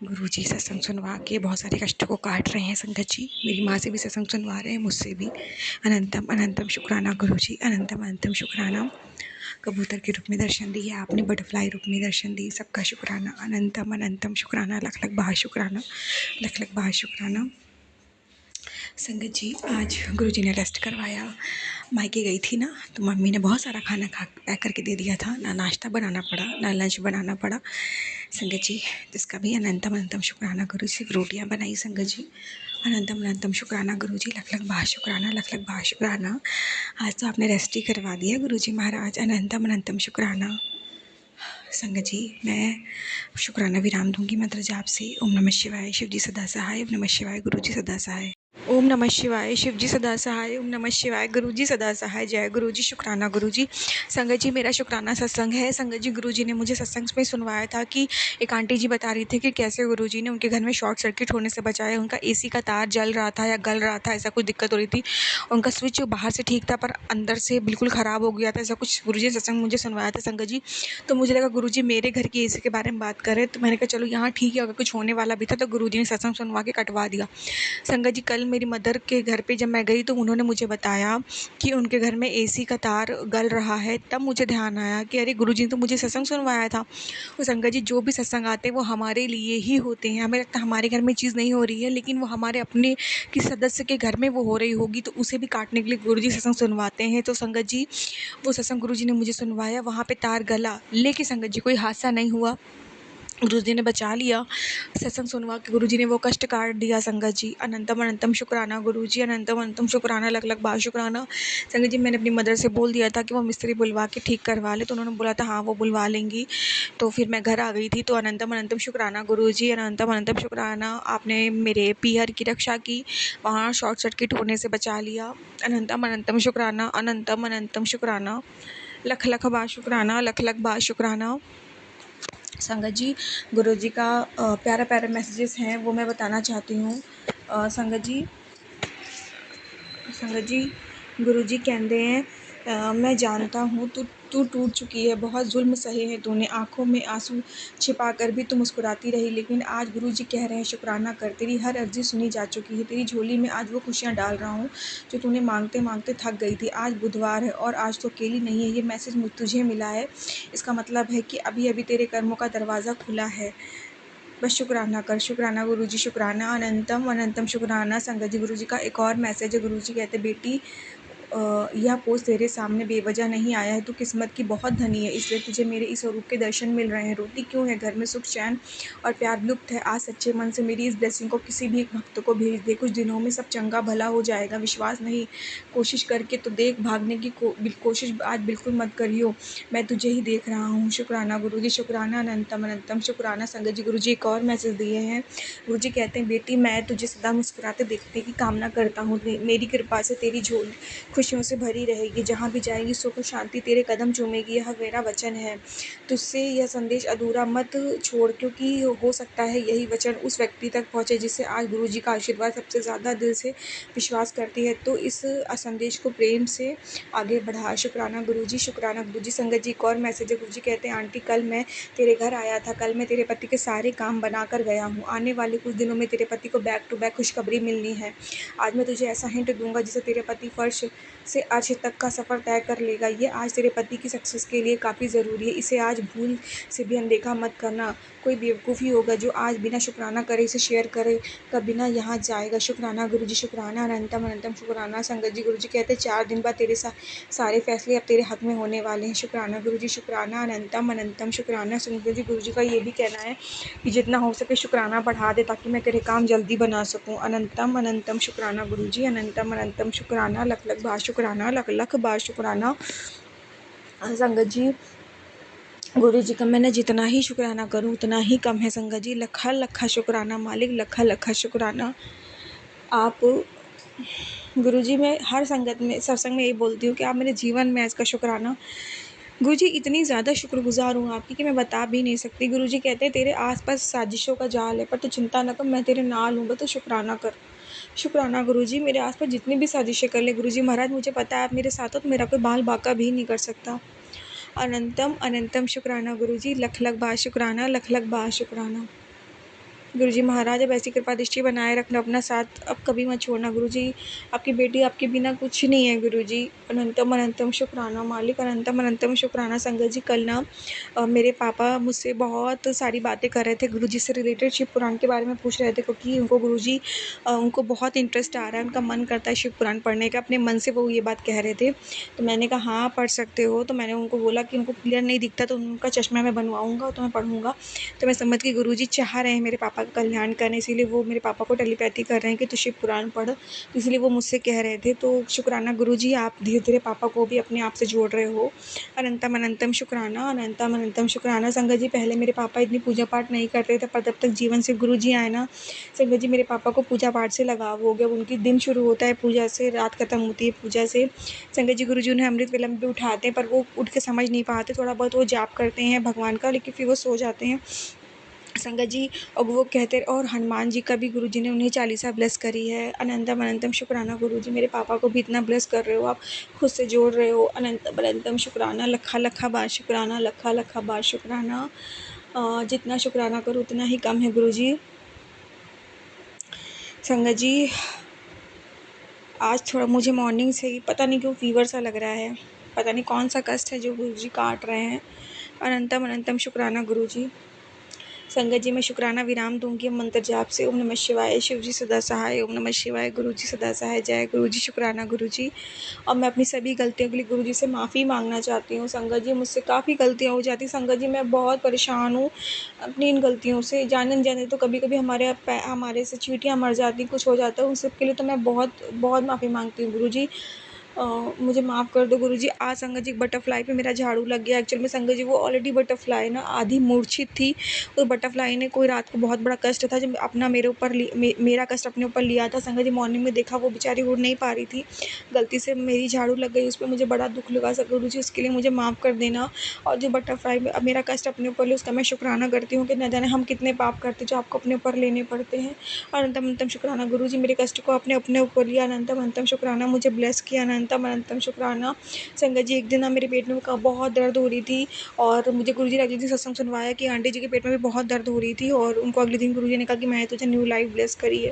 गुरुजी सत्संग सुनवा के बहुत सारे कष्टों को काट रहे हैं संगत जी, मेरी माँ से भी सत्संग सुनवा रहे हैं, मुझसे भी। अनंतम अनंतम शुक्राना गुरुजी, अनंतम अनंतम शुक्राना। कबूतर के रूप में दर्शन दिए आपने, बटरफ्लाई रूप में दर्शन दिए, सबका शुक्राना। अनंतम अनंतम शुक्राना, लख लख बार शुक्राना, लख लख बार शुक्राना। संगत जी, आज गुरुजी ने रेस्ट करवाया, मायके गई थी ना, तो मम्मी ने बहुत सारा खाना खा पैक करके दे दिया था, ना नाश्ता बनाना पड़ा ना लंच बनाना पड़ा संगत जी, जिसका भी अनंतम अनंतम शुक्राना गुरु जी। सिर्फ रोटियां बनाई संगत जी, अनंतम अनंतम शुक्राना गुरु जी, लख लख बार शुक्राना, लख लख बार शुक्राना। आज तो आपने रेस्ट ही करवा दिया गुरु जी महाराज, अनंतम अनंतम शुक्राना। संगत जी, मैं शुक्राना विराम दूंगी मंत्र जाप से। ओम नमः शिवाय, शिव जी सदा सहाय। ओम नमः शिवाय, गुरु जी सदा सहाय। ओम नमः शिवाय, शिव जी सदा सहाय। ओम नमः शिवाय, गुरु जी सदा सहाय। जय गुरु जी, शुक्राना गुरु जी। संगत जी, मेरा शुक्राना सत्संग है। संगत जी, गुरु जी ने मुझे सत्संग में सुनवाया था कि एक आंटी जी बता रही थी कि कैसे गुरु जी ने उनके घर में शॉर्ट सर्किट होने से बचाया, उनका एसी का तार जल रहा था या गल रहा था, ऐसा कुछ दिक्कत हो रही थी, उनका स्विच बाहर से ठीक था पर अंदर से बिल्कुल ख़राब हो गया था, ऐसा कुछ गुरु जी ने सत्संग मुझे सुनवाया था संगत जी। तो मुझे लगा गुरु जी मेरे घर की एसी के बारे में बात कर रहे हैं, तो मैंने कहा चलो यहाँ ठीक है, अगर कुछ होने वाला भी था तो गुरु जी ने सत्संग सुनवा के कटवा दिया। संगत जी, कल मेरी मदर के घर पे जब मैं गई तो उन्होंने मुझे बताया कि उनके घर में एसी का तार गल रहा है, तब मुझे ध्यान आया कि अरे गुरुजी ने तो मुझे सत्संग सुनवाया था। और संगत जी, जो भी सत्संग आते हैं वो हमारे लिए ही होते हैं, हमें लगता है हमारे घर में चीज़ नहीं हो रही है, लेकिन वो हमारे अपने किसी सदस्य के घर में वो हो रही होगी, तो उसे भी काटने के लिए गुरुजी सत्संग सुनवाते हैं। तो संगत जी, वो सत्संग गुरुजी ने मुझे सुनवाया, वहाँ पे तार गला, लेकिन संगत जी कोई हादसा नहीं हुआ, गुरुजी ने बचा लिया। सत्संग सुनवा के गुरुजी ने वो कष्ट काट दिया संगत जी। अनंतम अनंतम शुक्राना गुरुजी, अनंतम अनंतम शुक्राना, लख लख बार शुक्राना। संगत जी, मैंने अपनी मदर से बोल दिया था कि वो मिस्त्री बुलवा के ठीक करवा ले, तो उन्होंने बोला था हाँ वो बुलवा लेंगी, तो फिर मैं घर आ गई थी। तो अनंतम अनंतम शुक्राना गुरुजी, अनंतम अनंतम शुक्राना, आपने मेरे पीहर की रक्षा की, वहाँ शॉर्ट सर्किट होने से बचा लिया। अनंतम अनंतम शुक्राना, अनंतम अनंतम शुक्राना, लख लख बार शुक्राना, लख लख बार शुक्राना। संगत जी, गुरुजी का प्यारा प्यारा मैसेजेस हैं वो मैं बताना चाहती हूँ। संगत जी, गुरुजी कहते हैं मैं जानता हूँ तू टूट चुकी है, बहुत जुल्म सहे हैं तूने, आँखों में आंसू छिपा कर भी तू मुस्कुराती रही, लेकिन आज गुरुजी कह रहे हैं शुक्राना कर, तेरी हर अर्जी सुनी जा चुकी है, तेरी झोली में आज वो खुशियाँ डाल रहा हूँ जो तूने मांगते मांगते थक गई थी। आज बुधवार है और आज तो अकेली नहीं है, ये मैसेज तुझे मिला है, इसका मतलब है कि अभी अभी तेरे कर्मों का दरवाज़ा खुला है, बस शुक्राना कर। शुक्राना गुरुजी, शुक्राना, अनंतम अनंतम शुक्राना। संगत जी, गुरुजी का एक और मैसेज है, गुरुजी कहते बेटी यह पोस्ट तेरे सामने बेवजह नहीं आया है। तू किस्मत की बहुत धनी है, इसलिए तुझे मेरे इस स्वरूप के दर्शन मिल रहे हैं। रोती क्यों है, घर में सुख चैन और प्यार लुप्त है। आज सच्चे मन से मेरी इस ब्लेसिंग को किसी भी एक भक्त को भेज दे। कुछ दिनों में सब चंगा भला हो जाएगा। विश्वास नहीं, कोशिश करके तो देख। भागने की कोशिश आज बिल्कुल मत करियो, मैं तुझे ही देख रहा हूँ। शुक्राना गुरुजी, शुक्राना अनंतम अनंतम शुक्राना संगत जी। गुरुजी एक और मैसेज दिए हैं। गुरुजी कहते हैं, बेटी मैं तुझे सदा मुस्कुराते देखने की कामना करता हूँ। मेरी कृपा से तेरी झोली खुशियों से भरी रहेगी। जहाँ भी जाएगी सुख और शांति तेरे कदम चूमेगी, यह मेरा वचन है। तुझसे यह संदेश अधूरा मत छोड़, क्योंकि हो सकता है यही वचन उस व्यक्ति तक पहुँचे जिससे आज गुरुजी का आशीर्वाद सबसे ज़्यादा दिल से विश्वास करती है। तो इस संदेश को प्रेम से आगे बढ़ा। शुक्राना गुरुजी, शुक्राना गुरुजी। संगत जी एक और मैसेज है। गुरुजी कहते हैं, आंटी कल मैं तेरे घर आया था। कल मैं तेरे पति के सारे काम बना कर गया हूँ। आने वाले कुछ दिनों में तेरे पति को बैक टू बैक खुशखबरी मिलनी है। आज मैं तुझे ऐसा हिंट दूंगा जिससे तेरे पति फर्श से अर्श तक का सफ़र तय कर लेगा। ये आज तेरे पति की सक्सेस के लिए काफ़ी ज़रूरी है। इसे आज भूल से भी अनदेखा मत करना। कोई बेवकूफ़ी होगा जो आज बिना शुक्राना करे इसे शेयर करे, कभी ना यहाँ जाएगा। शुक्राना गुरुजी, शुक्राना अनंतम अनंतम शुक्राना संगत जी। गुरुजी कहते हैं, 4 दिन बाद तेरे सारे फैसले अब तेरे हक में होने वाले हैं। शुक्राना गुरुजी, शुक्राना अनंतम अनंतम शुक्राना संगत जी। गुरुजी का ये भी कहना है कि जितना हो सके शुक्राना बढ़ा दे ताकि मैं तेरे काम जल्दी बना सकूं। अनंतम अनंतम शुक्राना गुरुजी, अनंतम अनंतम शुक्राना, लख लख बार शुक्राना, लख लख बार शुक्राना संगत जी। गुरु जी का मैंने जितना ही शुक्राना करूं उतना ही कम है संगत जी। लखा लखा शुक्राना मालिक, लखा लखा शुक्राना। आप गुरु जी, मैं हर संगत में सत्संग में यही बोलती हूँ कि आप मेरे जीवन में इसका शुक्राना। गुरु जी इतनी ज़्यादा शुक्रगुजार हूँ आपकी कि मैं बता भी नहीं सकती। गुरु जी कहते हैं, तेरे आसपास साजिशों का जाल है पर तू चिंता न कर, मैं तेरे नाल हूँ, बस तू शुक्राना कर। शुक्राना गुरु जी, मेरे आसपास जितनी भी साजिशें कर ले गुरु जी महाराज, मुझे पता है आप मेरे साथ हो तो मेरा कोई बाल बाका भी नहीं कर सकता। अनंतम अनंतम शुक्राना गुरु जी, लख लख बार शुक्राना, लख लख बार शुक्राना। गुरु जी महाराज अब ऐसी कृपा दृष्टि बनाए रखना, अपना साथ अब कभी मत छोड़ना गुरु जी। आपकी बेटी आपके बिना कुछ नहीं है गुरु जी। अनंतम अनंतम शुक्राना मालिक, अनंतम अनंतम शुक्राना संगत जी। कल ना मेरे पापा मुझसे बहुत सारी बातें कर रहे थे गुरु जी से रिलेटेड, शिव पुराण के बारे में पूछ रहे थे, क्योंकि उनको गुरु जी उनको बहुत इंटरेस्ट आ रहा है, उनका मन करता है शिव पुराण पढ़ने का। अपने मन से वो ये बात कह रहे थे, तो मैंने कहा हाँ पढ़ सकते हो। तो मैंने उनको बोला कि उनको क्लियर नहीं दिखता तो उनका चश्मा मैं बनवाऊँगा तो मैं पढ़ूँगा। तो मैं समझ गई गुरु जी चाह रहे हैं मेरे पापा का कल्याण करने, इसीलिए वो मेरे पापा को टेलीपैथी कर रहे हैं कि तू शिव पुराण पढ़, तो इसलिए वो मुझसे कह रहे थे। तो शुक्राना गुरु जी, आप धीरे धीरे पापा को भी अपने आप से जोड़ रहे हो। अनंतम अनंतम शुक्राना, अनंतम अनंतम शुक्राना संगत जी। पहले मेरे पापा इतनी पूजा पाठ नहीं करते थे, पर जब तक जीवन से गुरु जी आए ना संगत जी, मेरे पापा को पूजा पाठ से लगाव हो गया। उनकी दिन शुरू होता है पूजा से, रात खत्म होती है पूजा से। संगत जी गुरु जी उन्हें अमृत वेला में भी उठाते हैं, पर वो उठ के समझ नहीं पाते, थोड़ा बहुत वो जाप करते हैं भगवान का, लेकिन फिर वो सो जाते हैं संगत जी। और वो कहते, और हनुमान जी का भी गुरु जी ने उन्हें चालीसा ब्लेस करी है। अनंतम अनंतम शुक्राना गुरु जी, मेरे पापा को भी इतना ब्लेस कर रहे हो आप, खुद से जोड़ रहे हो। अनंतम अनंतम शुक्राना, लखा लखा बार शुक्राना, लखा लखा बार शुक्राना। जितना शुक्राना करो उतना ही कम है गुरु जी। संगत जी आज थोड़ा मुझे मॉर्निंग से ही पता नहीं क्यों फीवर सा लग रहा है, पता नहीं कौन सा कष्ट है जो गुरु जी काट रहे हैं। अनंतम अनंतम शुक्राना गुरु जी। संगत जी मैं शुक्राना विराम दूंगी मंत्र जाप से। ओम नमः शिवाय, शिव जी सदा सहाय। ओम नमः शिवाय, गुरु जी सदा सहाय। जय गुरु जी, शुक्राना गुरु जी। और मैं अपनी सभी गलतियों के लिए गुरु जी से माफ़ी मांगना चाहती हूँ। संगत जी मुझसे काफ़ी गलतियाँ हो जाती। संगत जी मैं बहुत परेशान हूँ अपनी इन गलतियों से, जाने अनजाने तो कभी कभी हमारे से चींटियाँ मर जाती, कुछ हो जाता है, उन सब के लिए तो मैं बहुत बहुत माफ़ी मांगती हूँ गुरु जी। मुझे माफ़ कर दो गुरु जी। आज संगत जी बटरफ्लाई पे मेरा झाड़ू लग गया। एक्चुअल में संगत जी वो ऑलरेडी बटरफ्लाई ना आधी मूर्छित थी, तो बटरफ्लाई ने कोई रात को बहुत बड़ा कष्ट था जब अपना मेरा कष्ट अपने ऊपर लिया था। संगत जी मॉर्निंग में देखा वो बेचारी उड़ नहीं पा रही थी, गलती से मेरी झाड़ू लग गई उस पर, मुझे बड़ा दुख लगा। गुरु जी उसके लिए मुझे माफ़ कर देना। और जो बटरफ्लाई मेरा कष्ट अपने ऊपर लिया उसका मैं शुक्राना करती हूँ कि न जाने हम कितने पाप करते जो आपको अपने ऊपर लेने पड़ते हैं। और अनंतम अनंतम शुक्राना गुरु जी, मेरे कष्ट को आपने अपने ऊपर लिया। अनंतम अनंतम शुक्राना, मुझे ब्लेस किया। अनंतम अनंतम शुक्राना। संगत जी एक दिन ना मेरे पेट में बहुत दर्द हो रही थी, और मुझे गुरु जी ने अगले दिन सत्संग सुनवाया कि आंटी जी के पेट में भी बहुत दर्द हो रही थी, और उनको अगले दिन गुरु जी ने कहा कि मैं तुझे न्यू लाइफ ब्लेस करी है।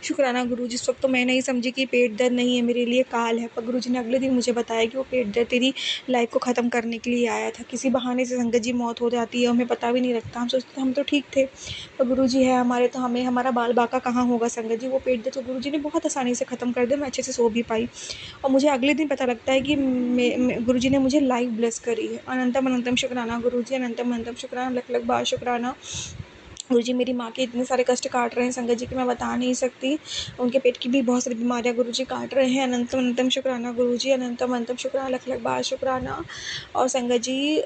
शुक्राना गुरु जी। इस वक्त तो मैं नहीं समझी कि पेट दर्द नहीं है मेरे लिए काल है, पर गुरु जी ने अगले दिन मुझे बताया कि वो पेट दर्द तेरी लाइफ को ख़त्म करने के लिए आया था। किसी बहाने से संगत जी मौत हो जाती है, हमें पता भी नहीं लगता, हम सोचते हम तो ठीक थे, पर गुरु जी है हमारे, तो हमें हमारा बाल बाका कहाँ होगा संगत जी। वो पेट दर्द तो गुरु जी ने बहुत आसानी से ख़त्म कर दिया, मैं अच्छे से सो भी पाई। और मुझे मुझे अगले दिन पता लगता है कि गुरुजी ने मुझे लाइव ब्लेस करी है। अनंतम अनंतम शुक्राना गुरुजी, अनंतम अनंतम शुक्राना, लख लख बार शुक्राना। गुरुजी मेरी माँ के इतने सारे कष्ट काट रहे हैं संगत जी कि मैं बता नहीं सकती। उनके पेट की भी बहुत सारी बीमारियाँ गुरुजी काट रहे हैं। अनंतम अनंतम शुक्राना गुरुजी, अनंतम अनंतम शुक्राना, लख लख बार शुक्राना। और संगत जी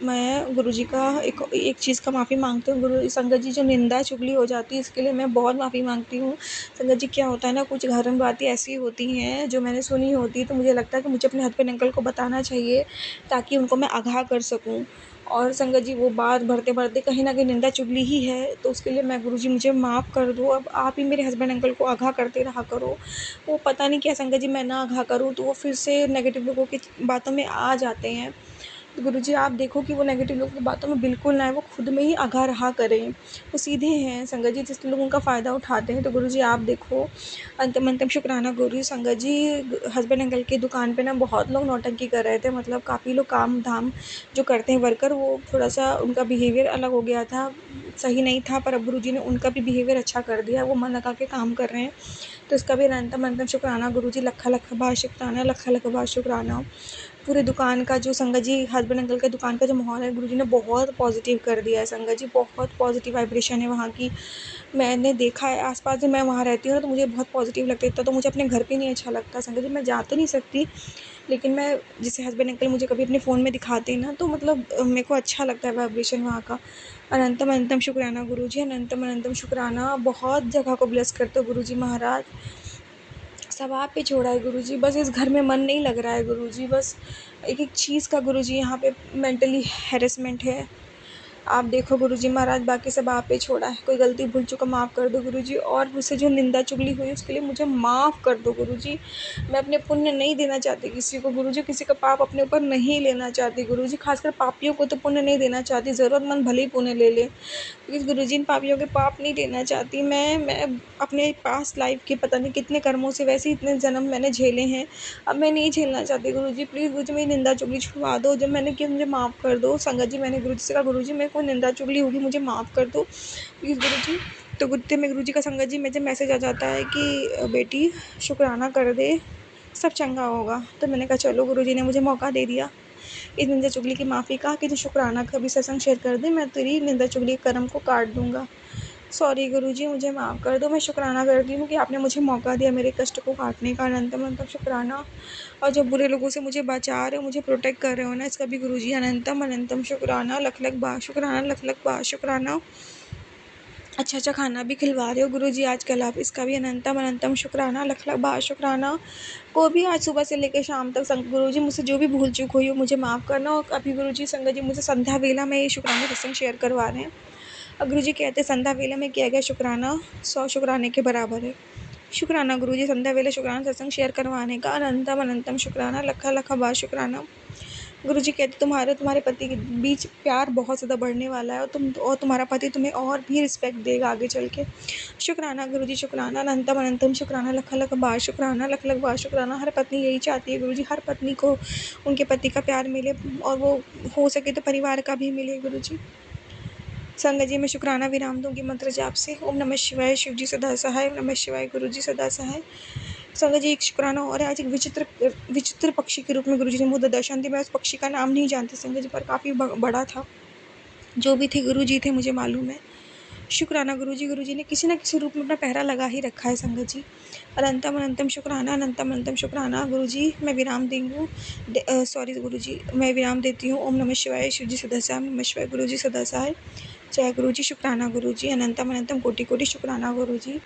मैं गुरुजी का एक चीज़ का माफ़ी माँगती हूँ। गुरु संगत जी, जो निंदा चुगली हो जाती है इसके लिए मैं बहुत माफ़ी माँगती हूँ। संगत जी क्या होता है ना, कुछ घर में बातें ऐसी होती हैं जो मैंने सुनी होती है, तो मुझे लगता है कि मुझे अपने हस्बैंड अंकल को बताना चाहिए ताकि उनको मैं आगाह कर सकूँ। और संगत जी वो बात भरते-भरते कहीं न कहीं निंदा चुगली ही है, तो उसके लिए मैं गुरुजी मुझे माफ़ कर दो। अब आप ही मेरे हस्बैंड अंकल को आगाह करते रहा करो। वो पता नहीं क्या संगत जी, मैं ना आगाह करूँ तो वो फिर से नेगेटिव लोगों की बातों में आ जाते हैं। तो गुरुजी आप देखो कि वो नेगेटिव लोगों की बातों में बिल्कुल ना आएँ, वो खुद में ही आगाह रहा करें। वो सीधे हैं संगत जी, जिससे लोग उनका फ़ायदा उठाते हैं। तो गुरुजी आप देखो, अंतिम अंतिम शुक्राना गुरुजी। संगत जी हस्बैंड अंकल की दुकान पे ना बहुत लोग नौटंकी कर रहे थे, मतलब काफ़ी लोग काम-धाम जो करते हैं वर्कर, वो थोड़ा-सा उनका बिहेवियर अलग हो गया था, सही नहीं था। पर अब गुरुजी ने उनका भी बिहेवियर अच्छा कर दिया, वो मन लगा के काम कर रहे हैं। तो इसका भी अनंतम अनंतम शुक्राना गुरुजी, लखा लखा बार शुक्राना, लखा लखा बार शुक्राना। पूरे दुकान का जो संगत जी हस्बैंड अंकल के दुकान का जो माहौल है, गुरुजी ने बहुत पॉजिटिव कर दिया है संगत जी, बहुत पॉजिटिव वाइब्रेशन है वहाँ की। मैंने देखा है आस-पास, जब मैं वहाँ रहती हूँ ना तो मुझे बहुत पॉजिटिव लगता है। इतना तो मुझे अपने घर पे नहीं अच्छा लगता संगत जी, मैं जा तो नहीं सकती, लेकिन मैं जैसे हस्बैंड अंकल मुझे कभी अपने फ़ोन में दिखाते हैं ना, तो मतलब मेरे को अच्छा लगता है वाइब्रेशन वहाँ का। अनंतम अनंतम शुक्राना गुरुजी, अनंतम अनंतम शुक्राना। बहुत जगह को ब्लेस करते हो गुरुजी महाराज। सब आप पे छोड़ा है गुरुजी, बस इस घर में मन नहीं लग रहा है गुरुजी, बस एक-एक चीज़ का गुरुजी यहाँ पे मेंटली हैरेसमेंट है। आप देखो गुरुजी महाराज, बाकी सब आप पे छोड़ा है। कोई गलती भूल चूक माफ़ कर दो गुरुजी, और मुझसे जो निंदा चुगली हुई उसके लिए मुझे माफ़ कर दो गुरुजी। मैं अपने पुण्य नहीं देना चाहती किसी को गुरुजी, किसी का पाप अपने ऊपर नहीं लेना चाहती गुरुजी, खासकर पापियों को तो पुण्य नहीं देना चाहती, ज़रूरतमंद भले ही पुण्य ले ले। प्लीज़ गुरुजी, इन पापियों के पाप नहीं देना चाहती मैं अपने पास्ट लाइफ के पता नहीं कितने कर्मों से वैसे ही इतने जन्म मैंने झेले हैं, अब मैं नहीं झेलना चाहती गुरुजी। प्लीज़ गुरुजी मेरी निंदा चुगली छुड़वा दो, जब मैंने किया मुझे माफ़ कर दो। संगत जी मैंने गुरुजी से कहा, गुरुजी मेरे को निंदा चुगली होगी, मुझे माफ़ कर दो प्लीज़ गुरुजी। तो गुत्ते में गुरुजी का संगत जी मुझे मैसेज आ जाता है कि बेटी शुक्राना कर दे, सब चंगा होगा। तो मैंने कहा चलो, गुरुजी ने मुझे मौका दे दिया इस निंदा चुगली की माफ़ी का कि तू शुक्राना का भी सत्संग शेयर कर दे, मैं तेरी निंदा चुगली के कर्म को काट दूँगा। सॉरी गुरुजी, मुझे माफ़ कर दो। मैं शुक्राना करती हूँ कि आपने मुझे मौका दिया मेरे कष्ट को काटने का। अनंतम अनंतम शुक्राना। और जो बुरे लोगों से मुझे बचा रहे हो, मुझे प्रोटेक्ट कर रहे हो ना, इसका भी गुरुजी अनंतम अनंतम शुक्राना, लख लख बार शुक्राना, लख लख बार शुक्राना। अच्छा खाना भी खिलवा रहे हो गुरुजी आजकल आप, इसका भी अनंतम अनंतम शुक्राना, लख लख बार शुक्राना। को भी आज सुबह से लेकर शाम तक गुरुजी मुझसे जो भी भूल चूक हुई हो मुझे माफ़ करना। और अभी गुरुजी संगत जी मुझे संध्या वेला में ये शुक्राना सत्संग शेयर करवा रहे हैं। और गुरुजी कहते हैं संध्या वेला में किया गया शुक्राना 100 शुक्राने के बराबर है। शुक्राना गुरुजी, संध्या वेला शुक्राना सत्संग शेयर करवाने का अनंतम अनंतम शुक्राना, लखा लखा बार शुक्राना। गुरुजी कहते तुम्हारे पति के बीच प्यार बहुत ज़्यादा बढ़ने वाला है, और तुम्हारा पति तुम्हें और भी रिस्पेक्ट देगा आगे चल के। शुक्राना गुरुजी, शुक्राना, अनंतम अनंतम शुक्राना, लख लख बार शुक्राना, लख लख बार शुक्राना। हर पत्नी यही चाहती है गुरुजी, हर पत्नी को उनके पति का प्यार मिले, और वो हो सके तो परिवार का भी मिले गुरुजी। संगत जी मैं शुक्राना विराम दूंगी मंत्र जाप से। ओम नमः शिवाय, शिव जी सदा सहाय। ओम नमः शिवाय, गुरु जी सदा सहाय। संगत जी एक शुक्राना और आज एक विचित्र पक्षी के रूप में गुरुजी ने मुझे दर्शन दिया। मैं उस पक्षी का नाम नहीं जानती संगत जी, पर काफ़ी बड़ा था। जो भी थे गुरुजी थे, मुझे मालूम है। शुक्राना गुरुजी ने किसी न किसी रूप में अपना पहरा लगा ही रखा है संगत जी। अनंतम अनंतम शुक्राना, अनंतम अनंतम शुक्राना गुरुजी। मैं विराम दूंगी, सॉरी गुरुजी, मैं विराम देती हूँ। ओम नमः शिवाय, शिव जी सदा सहाय। ओम नमः शिवाय, गुरु जी सदा सहाय। जय गुरुजी, शुक्राना गुरुजी, अनंतम अनंतम कोटि कोटि शुक्राना गुरुजी।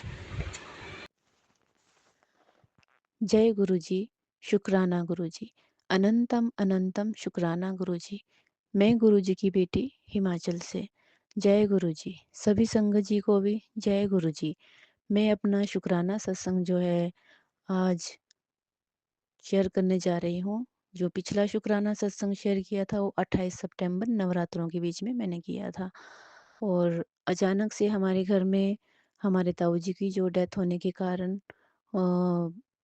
जय गुरुजी, शुक्राना गुरुजी, अनंतम अनंतम शुक्राना गुरुजी। मैं गुरुजी की बेटी हिमाचल से। जय गुरुजी, सभी संगत जी को भी जय गुरुजी। मैं अपना शुक्राना सत्संग जो है आज शेयर करने जा रही हूँ। जो पिछला शुक्राना सत्संग शेयर किया था वो 28 सितंबर नवरात्रों के बीच में मैंने किया था, और अचानक से हमारे घर में हमारे ताऊ जी की जो डेथ होने के कारण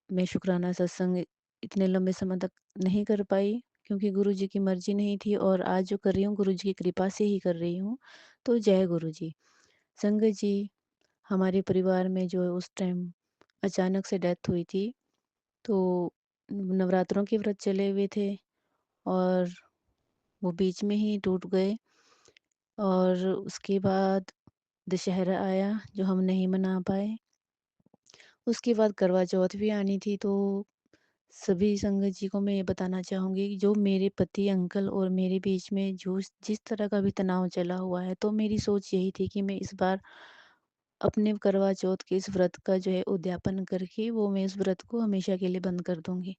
मैं शुक्राना सत्संग इतने लंबे समय तक नहीं कर पाई, क्योंकि गुरु जी की मर्जी नहीं थी, और आज जो कर रही हूँ गुरु जी की कृपा से ही कर रही हूँ। तो जय गुरु जी। संगत जी, हमारे परिवार में जो उस टाइम अचानक से डेथ हुई थी, तो नवरात्रों के व्रत चले हुए थे और वो बीच में ही टूट गए और उसके बाद दशहरा आया जो हम नहीं मना पाए। उसके बाद करवा चौथ भी आनी थी, तो सभी संगत जी को मैं ये बताना चाहूँगी कि जो मेरे पति अंकल और मेरे बीच में जो जिस तरह का भी तनाव चला हुआ है, तो मेरी सोच यही थी कि मैं इस बार अपने करवा चौथ के इस व्रत का जो है उद्यापन करके वो मैं इस व्रत को हमेशा के लिए बंद कर दूँगी।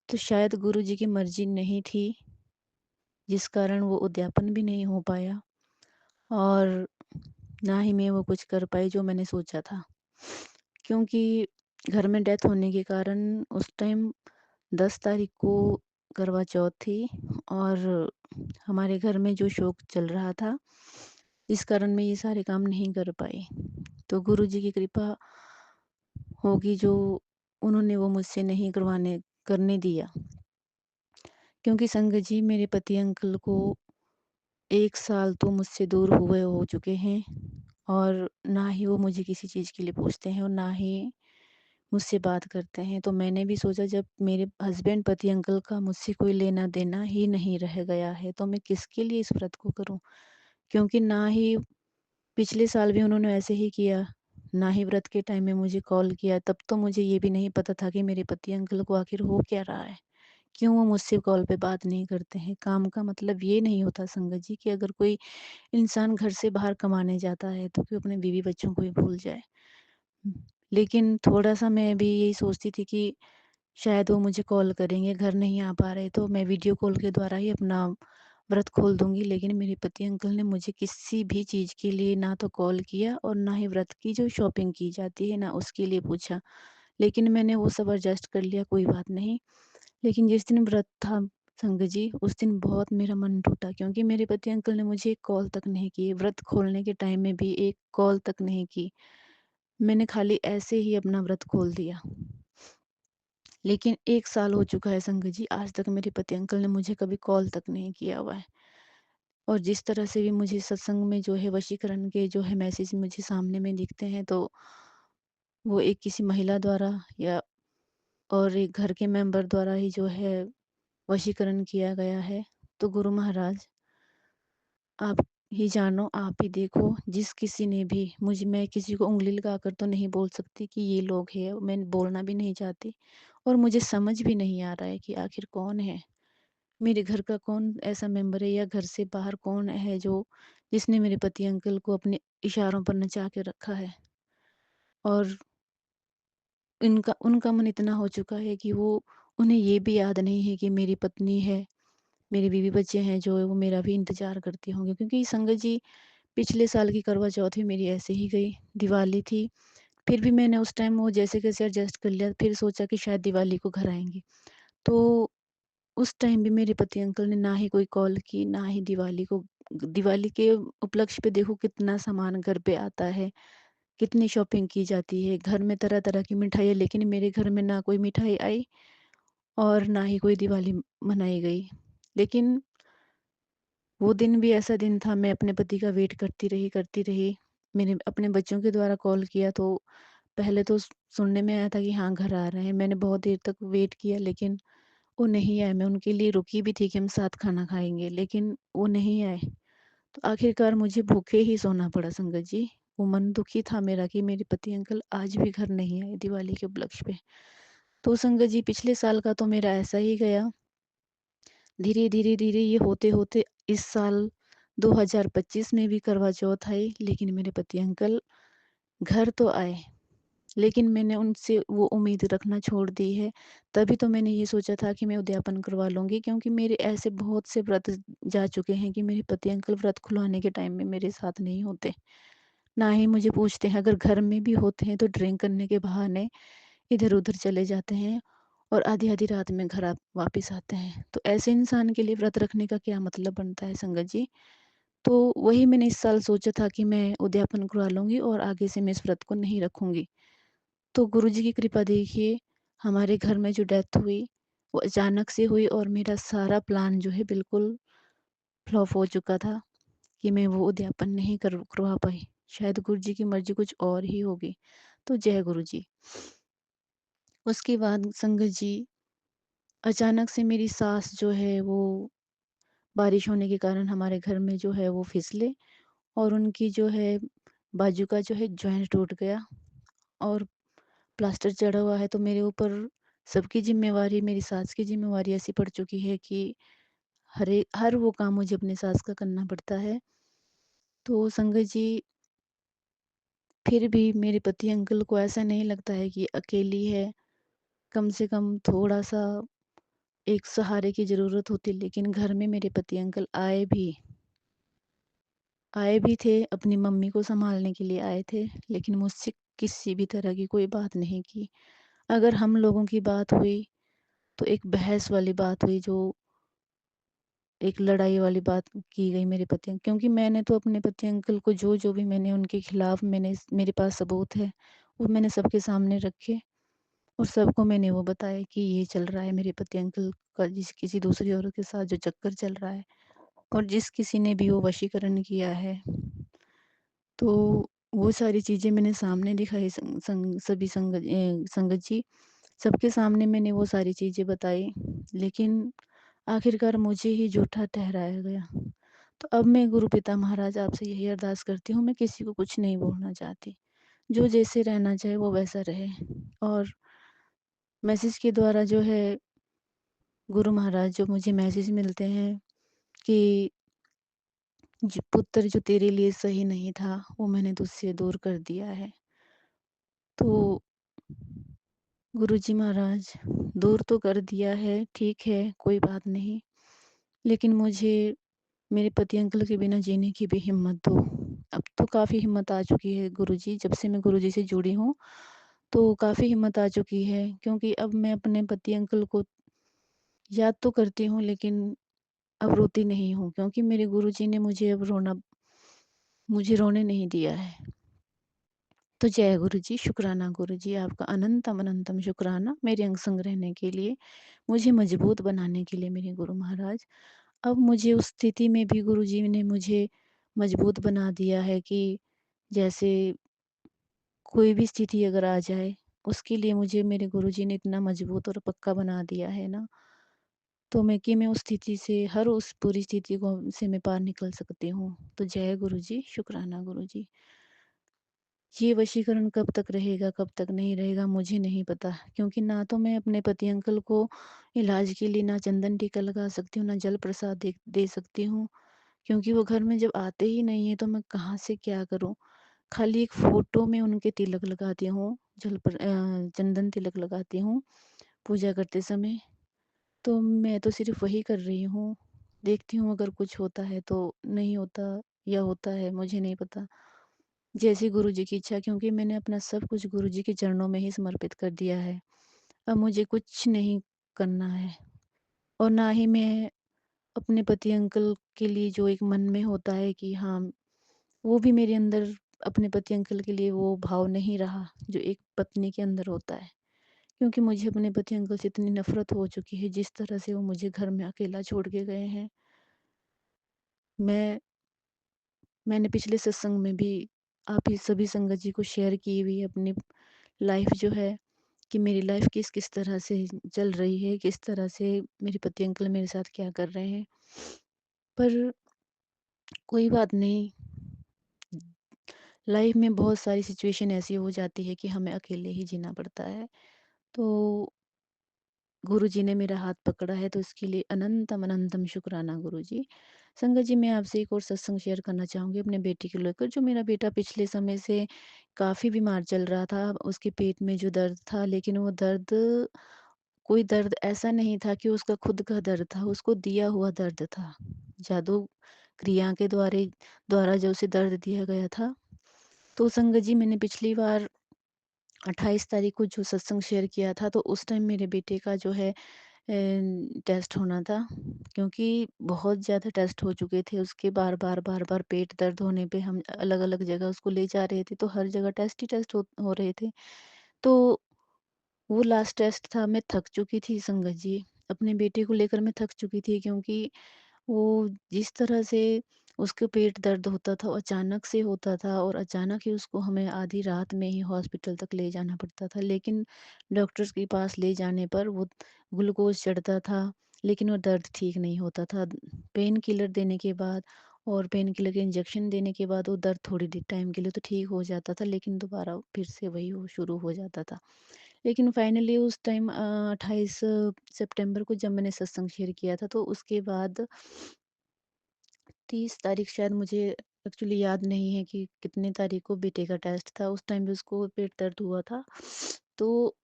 तो शायद गुरु जी की मर्ज़ी नहीं थी, जिस कारण वो उद्यापन भी नहीं हो पाया और ना ही मैं वो कुछ कर पाई जो मैंने सोचा था। क्योंकि घर में डेथ होने के कारण उस टाइम 10 तारीख को करवा चौथ थी और हमारे घर में जो शोक चल रहा था, इस कारण मैं ये सारे काम नहीं कर पाई। तो गुरु जी की कृपा होगी जो उन्होंने वो मुझसे नहीं करने दिया। क्योंकि संगत जी मेरे पति अंकल को 1 साल तो मुझसे दूर हुए हो चुके हैं और ना ही वो मुझे किसी चीज़ के लिए पूछते हैं और ना ही मुझसे बात करते हैं। तो मैंने भी सोचा जब मेरे हस्बैंड पति अंकल का मुझसे कोई लेना-देना ही नहीं रह गया है, तो मैं किसके लिए इस व्रत को करूँ? क्योंकि ना ही पिछले साल भी उन्होंने ऐसे ही किया, ना ही व्रत के टाइम में मुझे कॉल किया। तब तो मुझे ये भी नहीं पता था कि मेरे पति अंकल को आखिर हो क्या रहा है? क्यों वो मुझसे कॉल पे बात नहीं करते हैं? काम का मतलब ये नहीं होता संगत जी कि अगर कोई इंसान घर से बाहर कमाने जाता है, तो क्यों अपने बीवी-बच्चों को ही भूल जाए। हुँ, लेकिन थोड़ा-सा मैं भी यही सोचती थी कि शायद वो मुझे कॉल करेंगे, घर नहीं आ पा रहे तो मैं वीडियो कॉल के द्वारा ही अपना व्रत खोल दूँगी। लेकिन मेरे पति अंकल ने मुझे किसी भी चीज़ के लिए ना तो कॉल किया और ना ही व्रत की जो शॉपिंग की जाती है, ना उसके लिए पूछा। लेकिन मैंने वो सब एडजस्ट कर लिया, कोई बात नहीं। लेकिन जिस दिन व्रत था संगत जी, उस दिन बहुत मेरा मन टूटा क्योंकि मेरे पति अंकल ने मुझे एक कॉल तक नहीं की। व्रत खोलने के टाइम में भी एक कॉल तक नहीं की। मैंने खाली ऐसे ही अपना व्रत खोल दिया। लेकिन 1 साल हो चुका है संगत जी, आज तक मेरे पति अंकल ने मुझे कभी कॉल तक नहीं किया हुआ है। और जिस तरह से भी मुझे सत्संग में जो है वशीकरण के जो है मैसेज मुझे सामने में दिखते हैं, तो वो एक किसी महिला द्वारा या और एक घर के मेंबर द्वारा ही जो है वशीकरण किया गया है। तो गुरु महाराज आप ही जानो, आप ही देखो, जिस किसी ने भी मैं किसी को उँगली लगाकर तो नहीं बोल सकती कि ये लोग हैं, मैं बोलना भी नहीं चाहती और मुझे समझ भी नहीं आ रहा है कि आखिर कौन है? मेरे घर का कौन ऐसा मेंबर है या घर से बाहर कौन है जो जिसने मेरे पति अंकल को अपने इशारों पर नचा के रखा है? और इनका उनका मन इतना हो चुका है कि वो उन्हें ये भी याद नहीं है कि मेरी पत्नी है, मेरे बीवी-बच्चे हैं जो वो मेरा भी इंतज़ार करते होंगे क्योंकि संगत जी पिछले साल की करवा चौथ भी मेरी ऐसे ही गई, दिवाली थी, फिर भी मैंने उस टाइम वो जैसे-कैसे एडजस्ट कर लिया, फिर सोचा कि शायद दिवाली को घर आएँगे। तो उस टाइम भी मेरे पति अंकल ने ना ही कोई कॉल की, ना ही दिवाली के उपलक्ष्य पे देखो कितना सामान घर पे आता है, कितनी शॉपिंग की जाती है, घर में तरह-तरह की मिठाइयाँ लेकिन मेरे घर में ना कोई मिठाई आई और ना ही कोई दिवाली मनाई गई। लेकिन वो दिन भी ऐसा दिन था मैं अपने पति का वेट करती रही। मैंने अपने बच्चों के द्वारा कॉल किया तो पहले तो सुनने में आया था कि हाँ, घर आ रहे हैं। मैंने बहुत देर तक वेट किया लेकिन वो नहीं आए। मैं उनके लिए रुकी भी थी कि हम साथ खाना खाएँगे, लेकिन वो नहीं आए। तो आखिरकार मुझे भूखे ही सोना पड़ा संगत जी। वो मन दुखी था मेरा कि मेरे पति अंकल आज भी घर नहीं आए दिवाली के उपलक्ष्य पे। तो संगत जी पिछले साल का तो मेरा ऐसा ही गया। धीरे-धीरे ये होते-होते इस साल 2025 में भी करवा चौथ आई, लेकिन मेरे पति अंकल घर तो आए। लेकिन मैंने उनसे वो उम्मीद रखना छोड़ दी है। तभी तो मैंने ये सोचा था कि मैं उद्यापन करवा लूँगी क्योंकि मेरे ऐसे बहुत से व्रत जा चुके हैं कि मेरे पति अंकल व्रत खुलवाने के टाइम में मेरे साथ नहीं होते। ना ही मुझे पूछते हैं, अगर घर में भी होते हैं तो ड्रिंक करने के बहाने इधर-उधर चले जाते हैं और आधी-आधी रात में घर वापिस आते हैं। तो ऐसे इंसान के लिए व्रत रखने का क्या मतलब बनता है संगत जी? तो वही मैंने इस साल सोचा था कि मैं उद्यापन करवा लूँगी और आगे से मैं इस व्रत को नहीं रखूँगी। तो गुरुजी की कृपा देखिए, हमारे घर में जो डेथ हुई, वो अचानक से हुई और मेरा सारा प्लान जो है बिल्कुल फ्लॉप हो चुका था कि मैं वो उद्यापन नहीं करवा पाई। शायद गुरुजी की मर्ज़ी कुछ और ही होगी। तो जय गुरुजी। उसके बाद संगत जी अचानक से मेरी सास जो है वो बारिश होने के कारण हमारे घर में जो है वो फिसले और उनकी जो है बाजू का जो है जॉइंट टूट गया और प्लास्टर चढ़ा हुआ है। तो मेरे ऊपर सबकी ज़िम्मेवारी, मेरी सास की ज़िम्मेवारी ऐसी पड़ चुकी है कि हर वो काम मुझे अपनी सास का करना पड़ता है। तो संगत जी, फिर भी मेरे पति अंकल को ऐसा नहीं लगता है कि अकेली है, कम से कम थोड़ा-सा एक सहारे की ज़रूरत होती, लेकिन घर में मेरे पति अंकल आए भी थे, अपनी मम्मी को सँभालने के लिए आए थे, लेकिन मुझसे किसी भी तरह की कोई बात नहीं की। अगर हम लोगों की बात हुई, तो एक बहस वाली बात हुई, जो एक लड़ाई वाली बात की गई मेरे पति, क्योंकि मैंने तो अपने पति अंकल को जो-जो भी मैंने उनके खिलाफ मेरे पास सबूत है, वो मैंने सबके सामने रखे और सबको मैंने वो बताया कि ये चल रहा है मेरे पति अंकल का, जिस किसी दूसरी औरत के साथ जो चक्कर चल रहा है और जिस किसी ने भी वो वशीकरण किया है। तो वो सारी चीज़ें मैंने सामने दिखाई, संग संग सभी संगत जी, सबके सामने मैंने वो सारी चीज़ें बताई, लेकिन आखिरकार मुझे ही झूठा ठहराया गया। तो अब मैं गुरु पिता महाराज आपसे यही अरदास करती हूँ, मैं किसी को कुछ नहीं बोलना चाहती। जो जैसे रहना चाहे वो वैसा रहे और मैसेज के द्वारा जो है गुरु महाराज जो मुझे मैसेज मिलते हैं कि पुत्र जो तेरे लिए सही नहीं था, वो मैंने तुझसे दूर कर दिया है। तो गुरुजी महाराज, दूर तो कर दिया है, ठीक है, कोई बात नहीं, लेकिन मुझे मेरे पति अंकल के बिना जीने की भी हिम्मत दो। अब तो काफ़ी हिम्मत आ चुकी है गुरुजी, जब से मैं गुरुजी से जुड़ी हूँ, तो काफ़ी हिम्मत आ चुकी है, क्योंकि अब मैं अपने पति अंकल को याद तो करती हूँ, लेकिन अब रोती नहीं हूँ, क्योंकि मेरे गुरुजी ने मुझे रोने नहीं दिया है। तो जय गुरुजी, शुक्राना गुरुजी, आपका अनंतम अनंतम शुक्राना मेरे अंग संग रहने के लिए, मुझे मजबूत बनाने के लिए मेरे गुरु महाराज। अब मुझे उस स्थिति में भी गुरुजी ने मुझे मजबूत बना दिया है कि जैसे कोई भी स्थिति अगर आ जाए, उसके लिए मुझे मेरे गुरुजी ने इतना मजबूत और पक्का बना दिया है ना, तो मैं उस स्थिति से, हर उस बुरी स्थिति को से मैं पार निकल सकती हूँ। तो जय गुरुजी, शुक्राना गुरुजी। ये वशीकरण कब तक रहेगा, कब तक नहीं रहेगा, मुझे नहीं पता, क्योंकि ना तो मैं अपने पति अंकल को इलाज के लिए ना चंदन टीका लगा सकती हूँ, ना जल प्रसाद दे सकती हूँ, क्योंकि वो घर में जब आते ही नहीं है, तो मैं कहाँ से क्या करूँ? खाली एक फ़ोटो में उनके तिलक लगाती हूँ, चंदन तिलक लगाती हूँ पूजा करते समय। तो मैं तो सिर्फ़ वही कर रही हूँ। देखती हूँ अगर कुछ होता है तो, नहीं होता या होता है, मुझे नहीं पता। जैसी गुरुजी की इच्छा, क्योंकि मैंने अपना सब कुछ गुरुजी के चरणों में ही समर्पित कर दिया है। अब मुझे कुछ नहीं करना है और ना ही मैं अपने पति अंकल के लिए, जो एक मन में होता है कि हाँ, वो भी मेरे अंदर अपने पति अंकल के लिए वो भाव नहीं रहा, जो एक पत्नी के अंदर होता है। क्योंकि मुझे अपने पति अंकल से इतनी नफ़रत हो चुकी है, जिस तरह से वो मुझे घर में अकेला छोड़ के गए हैं। मैं मैंने पिछले सत्संग में भी आप ही सभी संगत जी को शेयर की हुई अपनी लाइफ़ जो है, कि मेरी लाइफ़ किस-किस तरह से चल रही है, किस तरह से मेरे पति अंकल मेरे साथ क्या कर रहे हैं। पर कोई बात नहीं, लाइफ़ में बहुत सारी सिचुएशन ऐसी हो जाती है कि हमें अकेले ही जीना पड़ता है। तो गुरुजी ने मेरा हाथ पकड़ा है, तो इसके लिए अनंतम अनंतम शुक्राना गुरुजी। संगत जी, मैं आपसे एक और सत्संग शेयर करना चाहूँगी अपने बेटे को लेकर। जो मेरा बेटा पिछले समय से काफ़ी बीमार चल रहा था, उसके पेट में जो दर्द था, लेकिन वो दर्द, कोई दर्द ऐसा नहीं था कि उसका खुद का दर्द था, उसको दिया हुआ दर्द था। जादू क्रिया के द्वारा जो उसे दर्द दिया गया था। तो संगत जी, मैंने पिछली बार 28 तारीख को जो सत्संग शेयर किया था, तो उस टाइम मेरे बेटे का जो है टेस्ट होना था, क्योंकि बहुत ज़्यादा टेस्ट हो चुके थे उसके, बार-बार पेट दर्द होने पे हम अलग-अलग जगह उसको ले जा रहे थे, तो हर जगह टेस्ट ही टेस्ट हो रहे थे। तो वो लास्ट टेस्ट था, मैं थक चुकी थी संगत जी, अपने बेटे को लेकर मैं थक चुकी थी, क्योंकि वो जिस तरह से उसके पेट दर्द होता था, अचानक से होता था और अचानक ही उसको हमें आधी रात में ही हॉस्पिटल तक ले जाना पड़ता था। लेकिन डॉक्टर्स के पास ले जाने पर वो ग्लूकोज़ चढ़ता था, लेकिन वो दर्द ठीक नहीं होता था। पेन किलर देने के बाद और पेन किलर के इंजेक्शन देने के बाद वो दर्द थोड़ी देर टाइम के लिए तो ठीक हो जाता था, लेकिन दोबारा फिर से वही वो शुरू हो जाता था। लेकिन फाइनली उस टाइम 28 सितंबर को जब मैंने सत्संग शेयर किया था, तो उसके बाद 30 तारीख शायद, मुझे एक्चुअली याद नहीं है कि कितने तारीख को बेटे का टेस्ट था। उस टाइम भी उसको पेट दर्द हुआ था। तो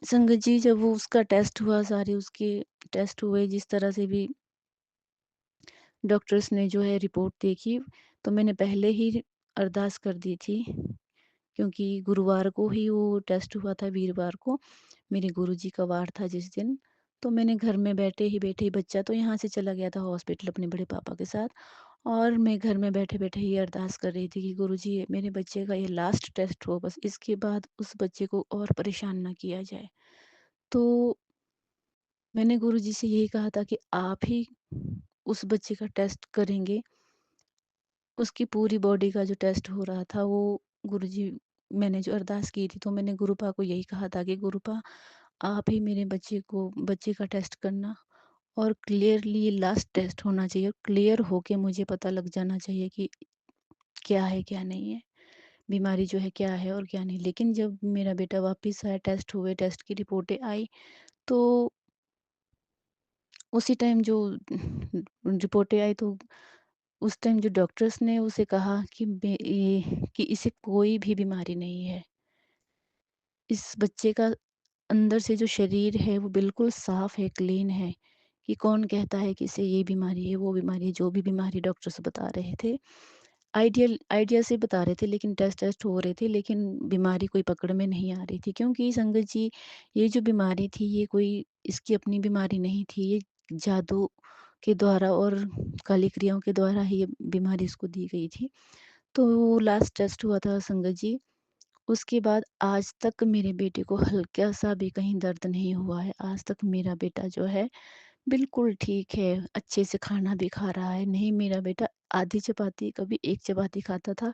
संगत जी, जब वो उसका टेस्ट हुआ, सारे उसके टेस्ट हुए, जिस तरह से भी डॉक्टर्स ने जो है रिपोर्ट देखी, तो मैंने पहले ही अरदास कर दी थी, क्योंकि गुरुवार को ही वो टेस्ट हुआ था, वीरवार को मेरे गुरुजी का वार था जिस दिन। तो मैंने घर में बैठे ही बच्चा तो यहाँ से चला गया था हॉस्पिटल अपने बड़े पापा के साथ, और मैं घर में बैठे-बैठे ही अरदास कर रही थी कि गुरुजी, मेरे बच्चे का ये लास्ट टेस्ट हो, बस इसके बाद उस बच्चे को और परेशान ना किया जाए। तो मैंने गुरुजी से यही कहा था कि आप ही उस बच्चे का टेस्ट करेंगे। उसकी पूरी बॉडी का जो टेस्ट हो रहा था, वो गुरुजी, मैंने जो अरदास की थी, तो मैंने गुरुपा को यही कहा था कि गुरुपा, आप ही मेरे बच्चे का टेस्ट करना, और क्लियरली ये लास्ट टेस्ट होना चाहिए, और क्लियर होके मुझे पता लग जाना चाहिए कि क्या है क्या नहीं है, बीमारी जो है क्या है और क्या नहीं। लेकिन जब मेरा बेटा वापस आया, टेस्ट हुए, टेस्ट की रिपोर्टें आई, तो उसी टाइम जो रिपोर्टें आई, तो उस टाइम जो डॉक्टर्स ने उसे कहा कि कि इसे कोई भी बीमारी नहीं है। इस बच्चे का अंदर से जो शरीर है वो बिल्कुल साफ है, क्लीन है, कि कौन कहता है कि इसे ये बीमारी है, वो बीमारी है। जो भी बीमारी डॉक्टर्स बता रहे थे, आइडिया से बता रहे थे, लेकिन टेस्ट हो रहे थे, लेकिन बीमारी कोई पकड़ में नहीं आ रही थी। क्योंकि संगत जी, ये जो बीमारी थी, ये कोई इसकी अपनी बीमारी नहीं थी, ये जादू के द्वारा और काली क्रियाओं के द्वारा ही ये बीमारी इसको दी गई थी। तो लास्ट टेस्ट हुआ था संगत जी, उसके बाद आज तक मेरे बेटे को हल्का-सा भी कहीं दर्द नहीं हुआ है। आज तक मेरा बेटा जो है बिल्कुल ठीक है, अच्छे से खाना भी खा रहा है। नहीं, मेरा बेटा आधी चपाती, कभी 1 चपाती खाता था।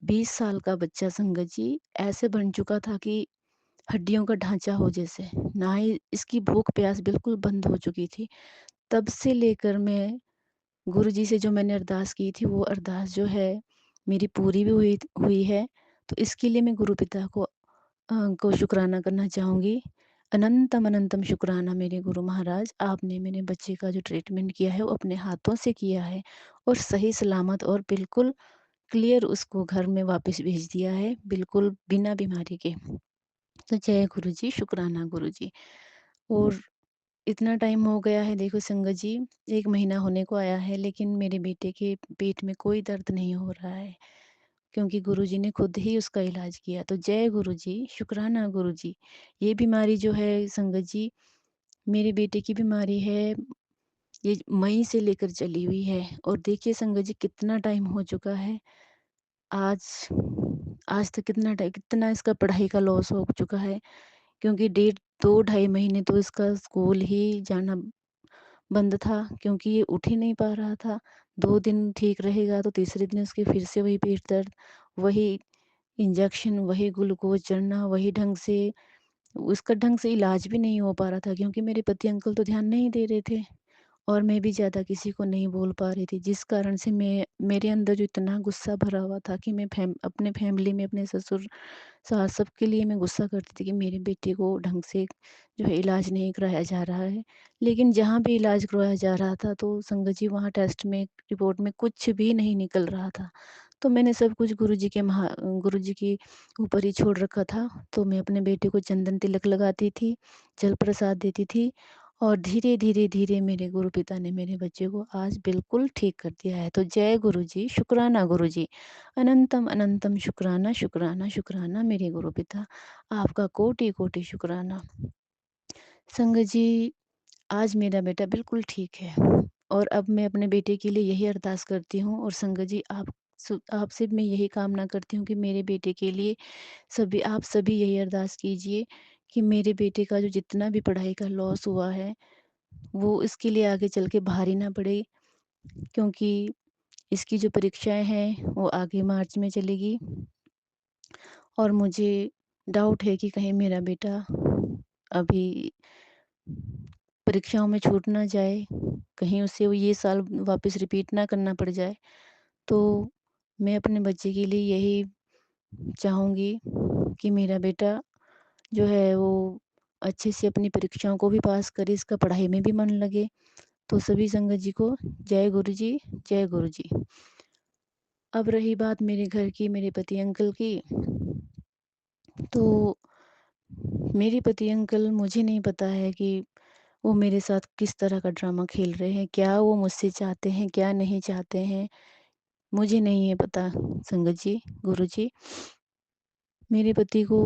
20 साल का बच्चा संगत जी ऐसे बन चुका था कि हड्डियों का ढाँचा हो जैसे। ना ही इसकी भूख-प्यास बिल्कुल बंद हो चुकी थी। तब से लेकर मैं गुरुजी से जो मैंने अरदास की थी, वो अरदास जो है मेरी पूरी भी हुई है। तो इसके लिए मैं गुरु पिता को शुक्राना करना चाहूँगी। अनंतम अनंतम शुक्राना मेरे गुरु महाराज, आपने मेरे बच्चे का जो ट्रीटमेंट किया है, वो अपने हाथों से किया है, और सही सलामत और बिल्कुल क्लियर उसको घर में वापस भेज दिया है, बिल्कुल बिना बीमारी के। तो जय गुरुजी, शुक्राना गुरुजी। और इतना टाइम हो गया है, देखो संगत जी, 1 महीना होने को आया है, लेकिन मेरे बेटे के पेट में कोई दर्द नहीं हो रहा है, क्योंकि गुरुजी ने खुद ही उसका इलाज किया। तो जय गुरुजी, शुक्राना गुरुजी। ये बीमारी जो है संगत जी, मेरे बेटे की बीमारी है, ये मई से लेकर चली हुई है, और देखिए संगत जी, कितना टाइम हो चुका है। आज आज तक कितना इसका पढ़ाई का लॉस हो चुका है, क्योंकि डेढ़ 2 ढाई महीने तो इसका स्कूल ही जाना बंद था, क्योंकि ये उठ ही नहीं पा रहा था। 2 दिन ठीक रहेगा, तो तीसरे दिन उसके फिर से वही पेट दर्द, वही इंजेक्शन, वही ग्लूकोज़ चढ़ना, वही ढंग से उसका ढंग से इलाज भी नहीं हो पा रहा था, क्योंकि मेरे पति अंकल तो ध्यान नहीं दे रहे थे, और मैं भी ज़्यादा किसी को नहीं बोल पा रही थी, जिस कारण से मेरे अंदर जो इतना गुस्सा भरा हुआ था कि मैं अपने फैमिली में, अपने ससुर सास, सबके लिए मैं गुस्सा करती थी कि मेरे बेटे को ढंग से जो है इलाज नहीं कराया जा रहा है। लेकिन जहाँ भी इलाज करवाया जा रहा था, तो संगत जी, वहाँ टेस्ट में, रिपोर्ट में कुछ भी नहीं निकल रहा था। तो मैंने सब कुछ गुरुजी के ऊपर ही छोड़ रखा था। तो मैं अपने बेटे को चंदन तिलक लगाती थी, जल प्रसाद देती थी, और धीरे, धीरे, धीरे मेरे गुरु पिता ने मेरे बच्चे को आज बिल्कुल ठीक कर दिया है। तो जय गुरुजी, शुक्राना गुरुजी। अनंतम अनंतम शुक्राना, शुक्राना, शुक्राना मेरे गुरु पिता, आपका कोटि-कोटि शुक्राना। संगत जी, आज मेरा बेटा बिल्कुल ठीक है, और अब मैं अपने बेटे के लिए यही अरदास करती हूँ, और संगत जी, आपसे मैं यही कामना करती हूँ कि मेरे बेटे के लिए आप सभी यही अरदास कीजिए कि मेरे बेटे का जो जितना भी पढ़ाई का लॉस हुआ है, वो इसके लिए आगे चल के भारी ना पड़े, क्योंकि इसकी जो परीक्षाएँ हैं वो आगे मार्च में चलेगी और मुझे डाउट है कि कहीं मेरा बेटा अभी परीक्षाओं में छूट ना जाए, कहीं उसे वो ये साल वापस रिपीट ना करना पड़ जाए। तो मैं अपने बच्चे के लिए यही चाहूँगी कि मेरा बेटा जो है वो अच्छे से अपनी परीक्षाओं को भी पास करे, इसका पढ़ाई में भी मन लगे। तो सभी संगत जी को जय गुरु जी, जय गुरु जी। अब रही बात मेरे घर की, मेरे पति अंकल की, तो मेरे पति अंकल मुझे नहीं पता है कि वो मेरे साथ किस तरह का ड्रामा खेल रहे हैं, क्या वो मुझसे चाहते हैं, क्या नहीं चाहते हैं, मुझे नहीं है पता संगत जी, गुरु जी। मेरे पति को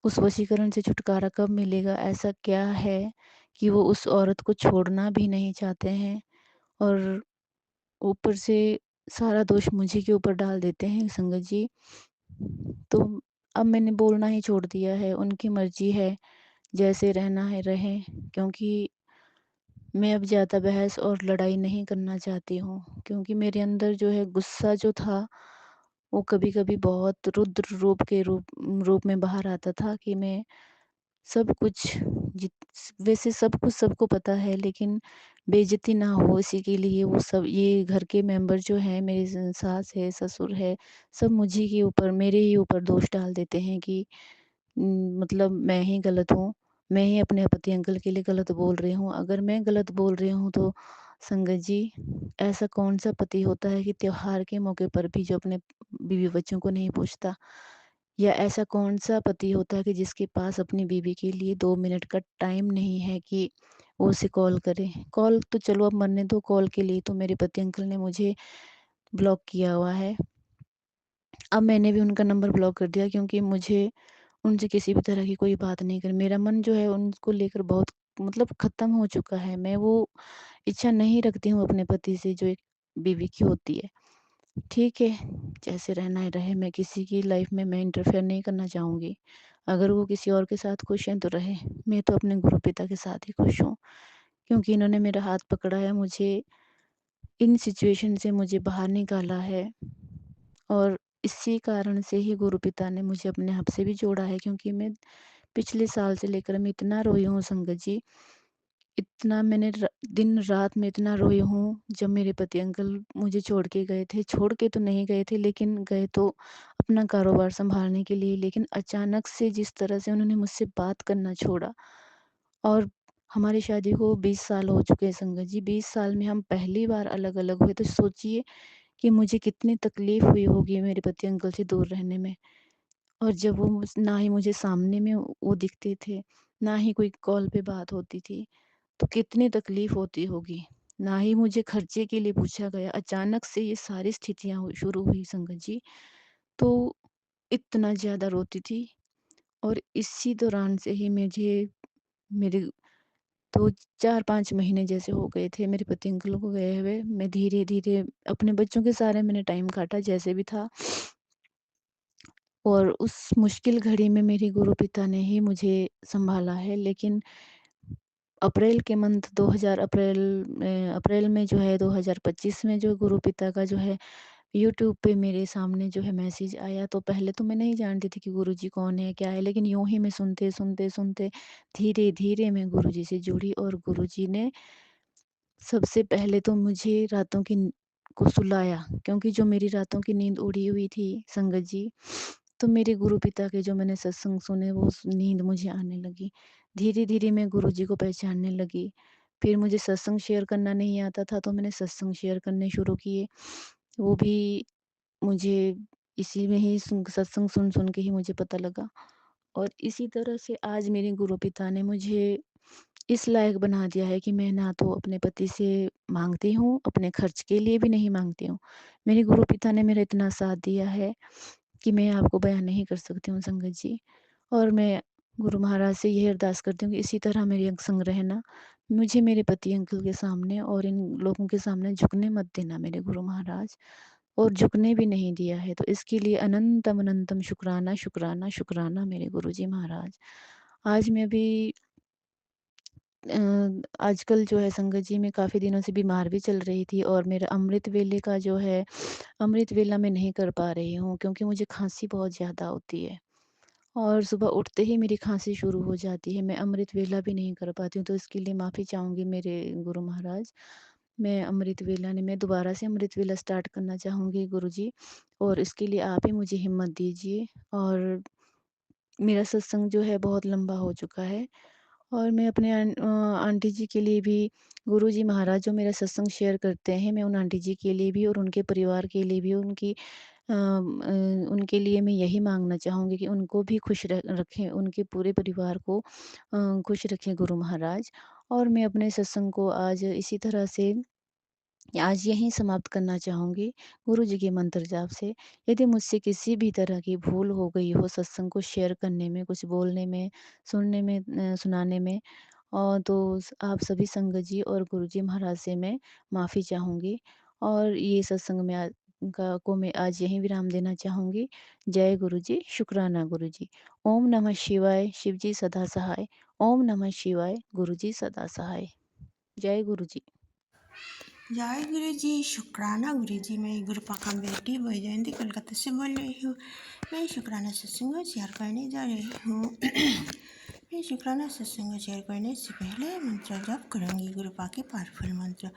उस वशीकरण से छुटकारा कब मिलेगा? ऐसा क्या है कि वो उस औरत को छोड़ना भी नहीं चाहते हैं और ऊपर से सारा दोष मुझी के ऊपर डाल देते हैं संगत जी। तो अब मैंने बोलना ही छोड़ दिया है, उनकी मर्ज़ी है, जैसे रहना है रहें, क्योंकि मैं अब ज़्यादा बहस और लड़ाई नहीं करना चाहती हूँ, क्योंकि मेरे अंदर जो है गुस्सा जो था, वो कभी-कभी बहुत रुद्र रूप में बाहर आता था कि मैं सब कुछ जित वैसे सब कुछ सबको पता है, लेकिन बेइज़्ज़ती ना हो इसी के लिए वो सब ये घर के मेंबर जो हैं, मेरी सास है, ससुर है, सब मुझी के ऊपर मेरे ही ऊपर दोष डाल देते हैं कि मतलब मैं ही गलत हूँ, मैं ही अपने पति अंकल के लिए गलत बोल रही हूँ। अगर मैं गलत बोल रही हूँ तो संगत जी, ऐसा कौन-सा पति होता है कि त्योहार के मौके पर भी जो अपने बीवी-बच्चों को नहीं पूछता? या ऐसा कौन-सा पति होता है कि जिसके पास अपनी बीवी के लिए 2 मिनट का टाइम नहीं है कि वो उसे कॉल करे? कॉल तो चलो अब मरने दो, कॉल के लिए तो मेरे पति अंकल ने मुझे ब्लॉक किया हुआ है। अब मैंने भी उनका नंबर ब्लॉक कर दिया क्योंकि मुझे उनसे किसी भी तरह की कोई बात नहीं करनी। मेरा मन जो है उनको लेकर बहुत मतलब ख़त्म हो चुका है। मैं वो इच्छा नहीं रखती हूँ अपने पति से जो एक बीवी की होती है। ठीक है, जैसे रहना है रहे, मैं किसी की लाइफ़ में मैं इंटरफेयर नहीं करना चाहूँगी। अगर वो किसी और के साथ खुश हैं तो रहें, मैं तो अपने गुरु पिता के साथ ही खुश हूँ, क्योंकि इन्होंने मेरा हाथ पकड़ा है, मुझे इन सिचुएशन से मुझे बाहर निकाला है और इसी कारण से ही गुरु पिता ने मुझे अपने आप से भी जोड़ा है, क्योंकि मैं पिछले साल से लेकर मैं इतना रोई हूँ संगत जी, इतना मैंने दिन-रात में इतना रोई हूँ, जब मेरे पति अंकल मुझे छोड़ के गए थे। छोड़ के तो नहीं गए थे, लेकिन गए तो अपना कारोबार सँभालने के लिए, लेकिन अचानक से जिस तरह से उन्होंने मुझसे बात करना छोड़ा और हमारी शादी को 20 साल हो चुके हैं संगत जी, 20 साल में हम पहली बार अलग-अलग हुए, तो सोचिए कि मुझे कितनी तकलीफ़ हुई होगी मेरे पति अंकल से दूर रहने में। और जब वो ना ही मुझे सामने में वो दिखते थे, ना ही कोई कॉल पे बात होती थी, तो कितनी तकलीफ़ होती होगी। ना ही मुझे खर्चे के लिए पूछा गया, अचानक से ये सारी स्थितियाँ शुरू हुई संगत जी, तो इतना ज़्यादा रोती थी और इसी दौरान से ही मुझे मेरे तो 4-5 महीने जैसे हो गए थे मेरे पति अंकल को गए हुए। मैं धीरे-धीरे अपने बच्चों के सहारे मैंने टाइम काटा जैसे भी था। और उस मुश्किल घड़ी में मेरे गुरु पिता ने ही मुझे सँभाला है, लेकिन अप्रैल के मंथ 2000 अप्रैल में जो है 2025 में जो गुरु पिता का जो है यूट्यूब पे मेरे सामने जो है मैसेज आया, तो पहले तो मैं नहीं जानती थी कि गुरुजी कौन है, क्या है, लेकिन यूँ ही मैं सुनते धीरे-धीरे मैं गुरुजी से जुड़ी और गुरुजी ने सबसे पहले तो मुझे रातों की को सुलाया, क्योंकि जो मेरी रातों की नींद उड़ी हुई थी संगत जी, तो मेरे गुरु पिता के जो मैंने सत्संग सुने वो नींद मुझे आने लगी। धीरे-धीरे मैं गुरुजी को पहचानने लगी। फिर मुझे सत्संग शेयर करना नहीं आता था, तो मैंने सत्संग शेयर करने शुरू किए। वो भी मुझे इसी में ही सत्संग सुन-सुन के ही मुझे पता लगा और इसी तरह से आज मेरे गुरु पिता ने मुझे इस लायक बना दिया है कि मैं ना तो अपने पति से माँगती हूँ, अपने खर्च के लिए भी नहीं माँगती हूँ। मेरे गुरु पिता ने मेरा इतना साथ दिया है कि मैं आपको बयान नहीं कर सकती हूँ संगत जी। और मैं गुरु महाराज से यही अरदास करती हूँ कि इसी तरह मेरे संग रहना। मुझे मेरे पति अंकल के सामने और इन लोगों के सामने झुकने मत देना मेरे गुरु महाराज, और झुकने भी नहीं दिया है। तो इसके लिए अनंतम अनंतम शुक्राना, शुक्राना, शुक्राना मेरे गुरुजी महाराज। आज मैं अभी आजकल जो है संगत जी मैं काफ़ी दिनों से बीमार भी चल रही थी और मेरा अमृत वेले का जो है अमृत वेला मैं नहीं कर पा रही हूँ क्योंकि मुझे खाँसी बहुत ज़्यादा होती है और सुबह उठते ही मेरी खाँसी शुरू हो जाती है। मैं अमृत वेला भी नहीं कर पाती हूँ, तो इसके लिए माफ़ी चाहूँगी मेरे गुरु महाराज। मैं दोबारा से अमृत वेला स्टार्ट करना चाहूँगी गुरुजी और इसके लिए आप ही मुझे हिम्मत दीजिए और मेरा सत्संग जो है बहुत लंबा हो चुका है और मैं अपने आंटी जी के लिए भी गुरुजी महाराज जो मेरा सत्संग शेयर करते हैं, मैं उन आंटी जी के लिए भी और उनके परिवार के लिए भी उनके लिए मैं यही माँगना चाहूँगी कि उनको भी खुश रखें, उनके पूरे परिवार को खुश रखें गुरु महाराज। और मैं अपने सत्संग को आज इसी तरह से आज यहीं समाप्त करना चाहूँगी गुरु जी के मंत्र जाप से। यदि मुझसे किसी भी तरह की भूल हो गई हो सत्संग को शेयर करने में, कुछ बोलने में, सुनने में सुनाने में तो आप सभी संगत जी और गुरु जी महाराज से मैं माफ़ी चाहूँगी और ये सत्संग में मैं आज यहीं विराम देना चाहूँगी। जय गुरु जी, शुक्राना गुरु जी। ओम नमः शिवाय, शिव जी सदा सहाय। ओम नमः शिवाय, गुरु जी सदा सहाय। जय गुरु जी। जय गुरु जी, शुक्राना गुरु जी। मैं गुरुपाका बेटी वैजयंती कोलकाता से बोल रही हूँ। मैं शुक्राना सत्संग शेयर करने जा रही हूँ। मैं शुक्राना सत्संग शेयर करने से पहले मंत्र जप करूँगी। गुरुपा के पावरफुल मंत्र।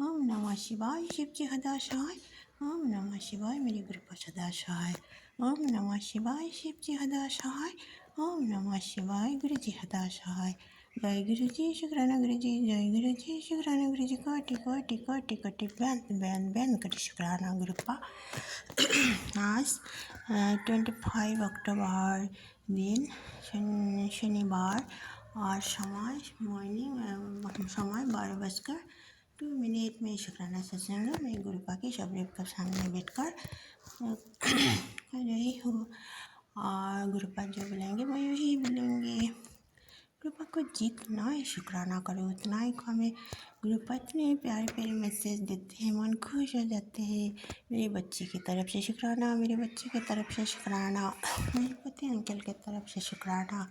ओम नमः शिवाय, शिव जी सदा सहाय। ओम नमः शिवाय, मेरे गुरुपा सदा सहाय। ओम नमः शिवाय, शिव जी सदा सहाय। ओम नमः शिवाय, गुरु जी सदा सहाय। जय गुरु जी, शुक्राना गुरु जी। जय गुरु जी, शुक्राना गुरु जी। कोटि कोटि कोटि कोटि बैन बैन कोटि शुक्राना गुरुपा। आज 25 अक्टूबर दिन शनिवार और समय मॉर्निंग समय 12:02 में शुक्राना सत्संग में गुरुपा के शबरीब का सामने बैठकर कर रही हूँ और गुरुपा जो बोलेंगे वो यही बोलेंगे। गुरुपा को जितना ही शुक्राना करो उतना ही हमें गुरुपा इतने प्यारे प्यारे मैसेज देते हैं, मन खुश हो जाते हैं। मेरे बच्चे की तरफ से शुक्राना, मेरे बच्चे की तरफ से शुक्राना, मेरे पति अंकल की तरफ से शुक्राना,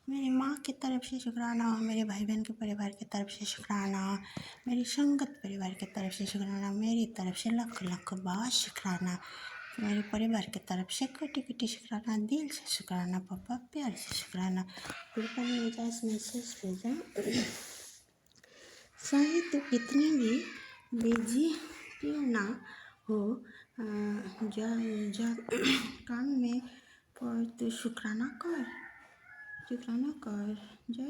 मेरी माँ की तरफ से शुक्राना, मेरे भाई बहन के परिवार की तरफ से शुक्राना, मेरी संगत परिवार की तरफ से शुक्राना, मेरी तरफ से लख लख बार शुक्राना, मेरे परिवार की तरफ से कोटि कोटि शुक्राना, दिल से शुक्राना, पापा प्यार से शुक्राना। गुरुपा ने मुझे मैसेज भेजा, चाहे तो कितनी भी बिजी क्यों ना हो जा काम में पर तो शुक्राना कर। जय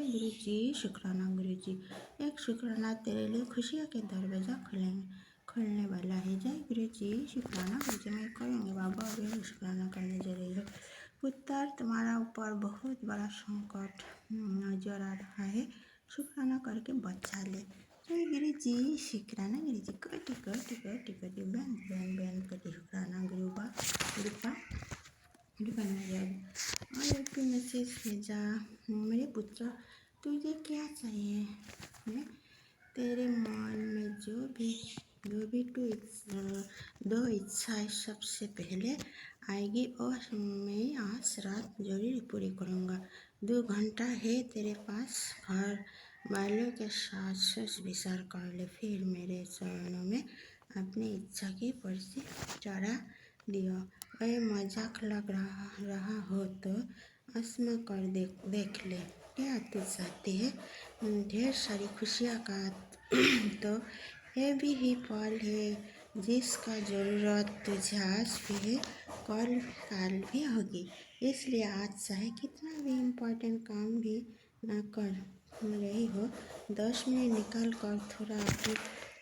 गुरु जी, शुक्राना गुरु जी। एक शुक्राना तेरे लिए खुशियों के दरवाजा खोलने वाला है। जय गुरु जी, शुक्राना गुरु जी। मैं करूँगी बाबा, अभी शुक्राना करने जा रही हूँ। पुत्र, तुम्हारा ऊपर बहुत बड़ा संकट नजर आ रहा है, शुक्राना करके बचा ले। जय गुरु जी, शुक्राना गुरु जी। कोटि कोटि कोटि कोटि बैन बैन बैन कोटि शुक्राना गुरुपा। और एक मैसेज भेजा, मेरे पुत्र तुझे क्या चाहिए है? तेरे मन में जो भी दो इच्छाएं सबसे पहले आएगी और मैं आज रात जरूर पूरी करूँगा। 2 घंटा है तेरे पास, घर वालों के साथ सोच विचार कर ले, फिर मेरे चरणों में अपनी इच्छा की पर्ची चढ़ा दियो। वह मजाक लग रहा हो तो आसमा कर देख ले। क्या तू चाहती है? ढेर सारी खुशियाँ का तो ये भी ही पल है जिसका ज़रूरत तुझे आज भी है, काल भी होगी। इसलिए आज चाहे कितना भी इम्पोर्टेंट काम भी ना कर रही हो, 10 मिनट निकाल कर थोड़ा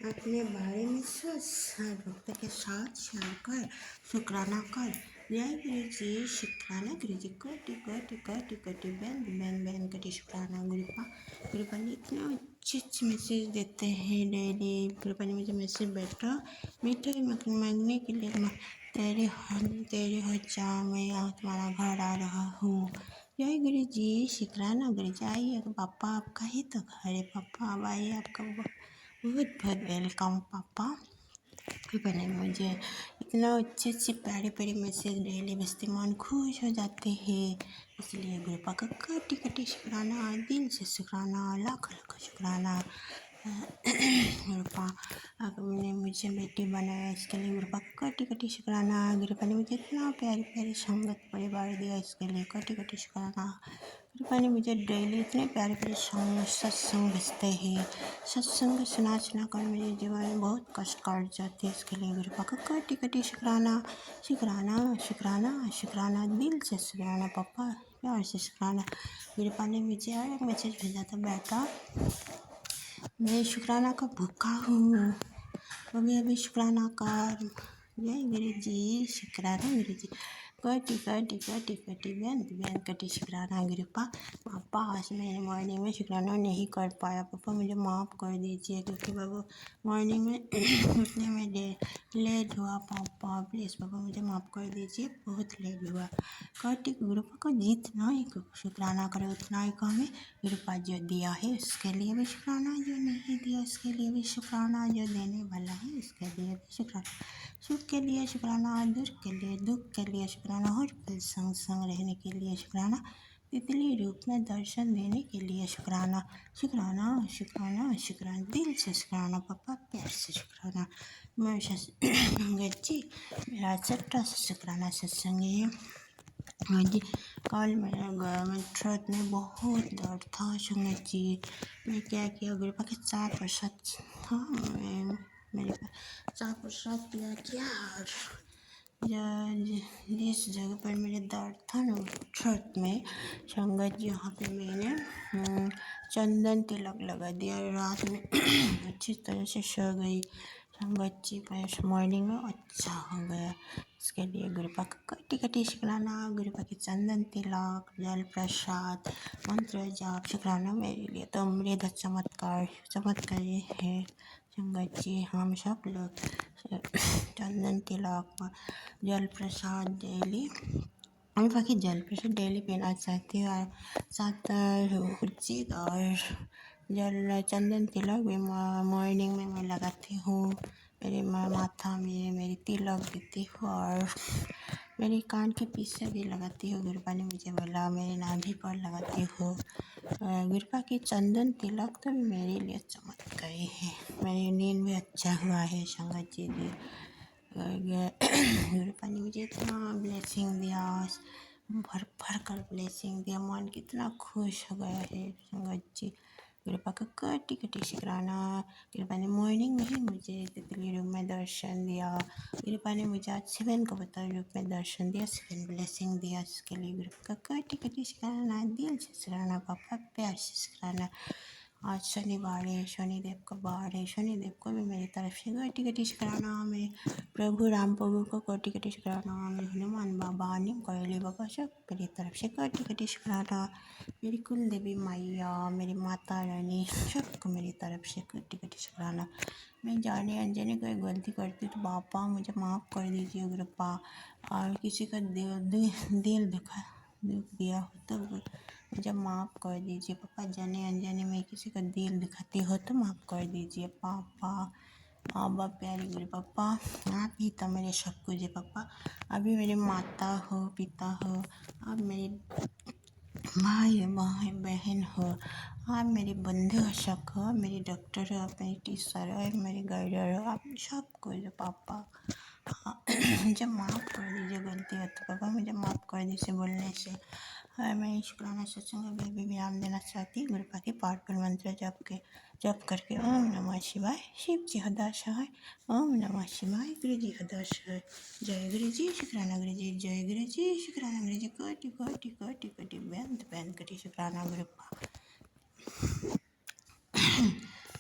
अपने बारे में सोच, भक्त के साथ शेयर कर, शुक्राना कर। जय गुरु जी, शुक्राना गुरु जी। कोटि कोटि कोटि कोटि बैन बैन बैन कोटि शुक्राना गुरुपा ने इतने अच्छे मैसेज देते हैं डेली। गुरुपा ने मुझे मैसेज बैठा मीठे मांगने के लिए, तेरे हो जाओ, मैं यहाँ तुम्हारा घर आ रहा हूँ। जय गुरु जी, शुक्राना गुरु जी। आइए पापा, आपका ही तो घर है पापा, अब आइए, आपका बहुत बहुत वेलकम पापा। कृपा ने मुझे इतना अच्छे अच्छे प्यारे प्यारे मैसेज डेली भेजते, मन खुश हो जाते हैं। इसलिए गुरुपा का कटी कटी शुक्राना, दिल से शुक्राना, लाख लाख शुक्राना। गुरुपा ने मुझे बेटी बनाया, इसके लिए गुरुपा का कटी कटी शुक्राना। गुरुपा ने मुझे इतना प्यारी प्यारी संगत परिवार दिया, इसके लिए कटी कटी शुक्राना। गुरुपा ने मुझे डेली इतने प्यारे प्यारे सत्संग भेजते हैं। सत्संग सुना सुना कर मेरे जीवन में बहुत कष्ट काट जाते हैं, इसके लिए गुरुपा का कटी कटी शुक्राना। शुक्राना शुक्राना शुक्राना, दिल से शुक्राना पापा, प्यार से शुक्राना। गुरुपा ने मुझे और एक मैसेज भेजा था, बेटा मैं शुक्राना का भूखा हूँ, अभी अभी शुक्राना कर। जय गुरु जी, शुक्राना गुरु जी। कटी कटी कटी कटी बेंत बेंत कटी शुक्राना गुरुपा। पापा आज मैंने मॉर्निंग में शुक्राना नहीं कर पाया, पापा मुझे माफ़ कर दीजिए, क्योंकि बाबू मॉर्निंग में उठने में लेट हुआ। पापा प्लीज़ पापा मुझे माफ़ कर दीजिए, बहुत लेट हुआ। कटी गुरुपा को जितना ही शुक्राना करे उतना ही कम है। गुरुपा जो दिया है उसके लिए भी शुक्राना, जो नहीं दिया उसके लिए भी शुक्राना, जो देने वाला है उसके लिए भी शुक्राना। सुख के लिए शुक्राना, दुख के लिए शुक्राना, हर पल संग संग रहने के लिए शुक्राना, तितली रूप में दर्शन देने के लिए शुक्राना। शुक्राना शुक्राना शुक्राना, दिल से शुक्राना पापा, प्यार से शुक्राना। जी मेरा छठा शुक्राना सत्संग है। हाँ जी, कल मेरा गवर्नमेंट थ्रोट में बहुत दर्द था संगत जी। मैं क्या किया, गुरुपा के 4 प्रसाद था, मेरे पास 4 प्रसाद किया और जिस जगह पर मेरे दर्द था ना थ्रोट में संगत जी, यहाँ पे मैंने चंदन तिलक लगा दिया। रात में अच्छी तरह से सो गई संगत जी, पर मॉर्निंग में अच्छा हो गया। इसके लिए गुरुपा का कटी कटी शुक्राना। गुरुपा के चंदन तिलक, जल प्रसाद, मंत्र जाप शुक्राना मेरे लिए तो अमृत चमत्कार है संगत जी। हम सब लोग चंदन तिलक, जल प्रसाद डेली, गुरुपा की जल प्रसाद डेली पीना चाहती हूँ, और साथ उचित और जल चंदन तिलक भी मॉर्निंग में मैं लगाती हूँ। मेरे माथा में मेरी तिलक देती हूँ और मेरे कान के पीछे भी लगाती हूँ। गुरुपा ने मुझे बोला मेरे नाभि पर लगाती हूँ। गुरुपा की चंदन तिलक तो मेरे लिए चमत्कार है। मेरी नींद भी अच्छा हुआ है संगत जी। गुरुपा ने मुझे इतना ब्लेसिंग दिया, भर भर कर ब्लेसिंग दिया, मन कितना खुश हो गया है संगत जी। गुरुपा का कटी कटी शुक्राना। गुरुपा ने मॉर्निंग में ही मुझे तितली रूप में दर्शन दिया। गुरुपा ने मुझे आज 7 कबूतर रूप में दर्शन दिया, 7 ब्लेसिंग दिया, इसके लिए गुरुपा का कटी कटी शुक्राना, दिल से शुक्राना पापा, प्यार से शुक्राना। आज शनिवार है, शनिदेव का वार है, शनिदेव को भी मेरी तरफ से कटी कटी शुक्राना। मेरे प्रभु राम प्रभु को कटी कटी शुक्राना। मेरे हनुमान बाबा, नीम कोयली बाबा, सब मेरी तरफ से कटी कटी शुक्राना। मेरी कुल देवी मैया, मेरी माता रानी, सबको मेरी तरफ से कटी कटी शुक्राना। मैं जाने अनजाने कोई गलती करती तो पापा मुझे माफ़ कर दीजिए गुरुपा, और किसी का दिल दुख दिया हो तो मुझे माफ़ कर दीजिए पापा। जाने अनजाने में किसी का दिल दुखाती हो तो माफ़ कर दीजिए पापा। बाबा प्यारे गुरु पापा, आप ही तो मेरे सब कुछ है पापा। अभी मेरे माता हो, पिता हो, आप मेरे भाई बहन हो, आप मेरे बंधु हो, शक हो, मेरे डॉक्टर हो, आप मेरी टीचर हो, मेरे गाइडर हो, आप सब कुछ हो पापा। मुझे माफ़ कर दीजिए, गलती हो तो पापा मुझे माफ़ कर दीजिए बोलने से। और मैं शुक्राना सत्संग अभी विराम देना चाहती हूँ। गुरुपा के पावरफुल मंत्र जप करके ओम नमः शिवाय, शिव जी हदा सहाय, ओम नमः शिवाय, गुरु जी हदा सहाय। जय गुरु जी, शुक्राना गुरु जी, जय गुरु जी, शुक्राना गुरु जी, कोटि कोटि कोटि कोटि बेंत बेंत कोटि शुक्राना गुरुपा।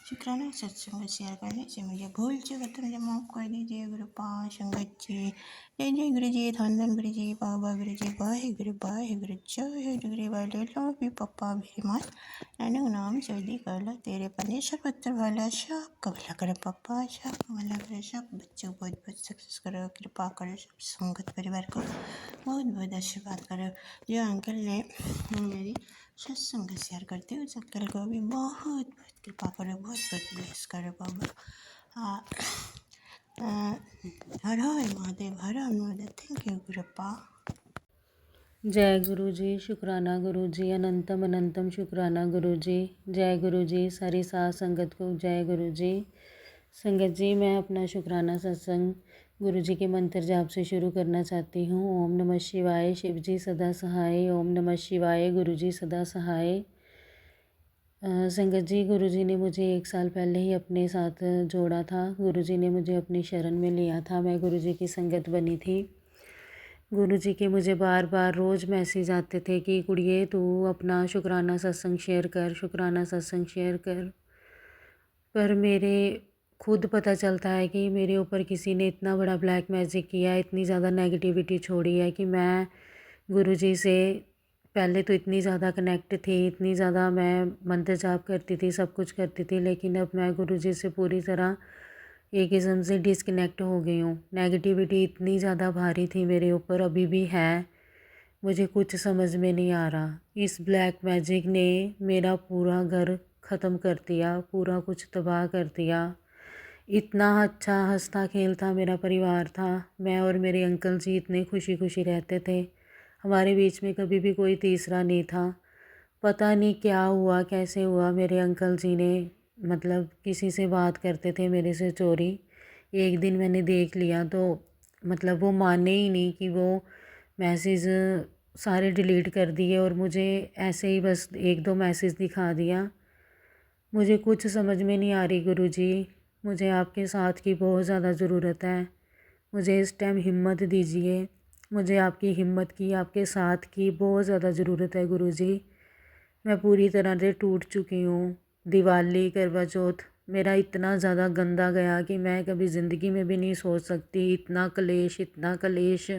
शुक्राना सत्संग शेयर करने से मुझे भूल चुका तो मुझे माफ़ कर दीजिए गुरुपा संगत जी। जय जय गुरु जी, धन गुरु जी, बाबा गुरु जी, वाहे गुरु जय गुरु वाले लव यू पापा वेरी मच। नानक नाम जल्दी कर लो, तेरे पन्ने सब पत्थर वाला, सबका भला करो पापा, सबका भला करो, सब बच्चों को बहुत सक्सेस करो, कृपा करो, सब संगत परिवार को बहुत बहुत आशीर्वाद करो। जो अंकल ने मेरी सत्संग शेयर करते हो उस अंकल को भी बहुत बहुत कृपा करो, बहुत बहुत ब्लेस करो बाबा। हर हर महादेव, हर हर महादेव। Thank you Guruppa. जय गुरु जी। शुक्राना गुरु जी। अनंतम अनंतम शुक्राना गुरु जी। जय गुरु जी। सारी साध संगत को जय गुरु जी। संगत जी, मैं अपना शुक्राना सत्संग गुरु जी के मंत्र जाप से शुरू करना चाहती हूँ। ओम नमः शिवाय, शिव जी सदा सहाय। ओम नमः शिवाय, गुरु जी सदा सहाय। संगत जी, गुरु जी ने मुझे 1 साल पहले ही अपने साथ जोड़ा था। गुरु जी ने मुझे अपनी शरण में लिया था। मैं गुरु जी की संगत बनी थी। गुरु जी के मुझे बार बार रोज़ मैसेज आते थे कि कुड़िए तू अपना शुक्राना सत्संग शेयर कर, शुक्राना सत्संग शेयर कर। पर मेरे खुद पता चलता है कि मेरे ऊपर किसी ने इतना बड़ा ब्लैक मैजिक किया, इतनी ज़्यादा नेगेटिविटी छोड़ी है कि मैं गुरु जी से पहले तो इतनी ज़्यादा कनेक्ट थी, इतनी ज़्यादा मैं मंत्र जाप करती थी, सब कुछ करती थी, लेकिन अब मैं गुरु जी से पूरी तरह एक किस्म से डिस्कनेक्ट हो गई हूँ। नेगेटिविटी इतनी ज़्यादा भारी थी मेरे ऊपर, अभी भी है। मुझे कुछ समझ में नहीं आ रहा। इस ब्लैक मैजिक ने मेरा पूरा घर ख़त्म कर दिया, पूरा कुछ तबाह कर दिया। इतना अच्छा हंसता खेलता मेरा परिवार था। मैं और मेरे अंकल जी इतने खुशी खुशी रहते थे। हमारे बीच में कभी भी कोई तीसरा नहीं था। पता नहीं क्या हुआ, कैसे हुआ, मेरे अंकल जी ने मतलब किसी से बात करते थे मेरे से चोरी। एक दिन मैंने देख लिया तो मतलब वो माने ही नहीं कि वो मैसेज सारे डिलीट कर दिए और मुझे ऐसे ही बस 1-2 मैसेज दिखा दिया। मुझे कुछ समझ में नहीं आ रही गुरुजी। मुझे आपके साथ की बहुत ज़्यादा ज़रूरत है। मुझे इस टाइम हिम्मत दीजिए। मुझे आपकी हिम्मत की, आपके साथ की बहुत ज़्यादा ज़रूरत है गुरुजी। मैं पूरी तरह से टूट चुकी हूँ। दिवाली, करवा चौथ मेरा इतना ज़्यादा गंदा गया कि मैं कभी ज़िंदगी में भी नहीं सोच सकती। इतना कलेश, इतना कलेश।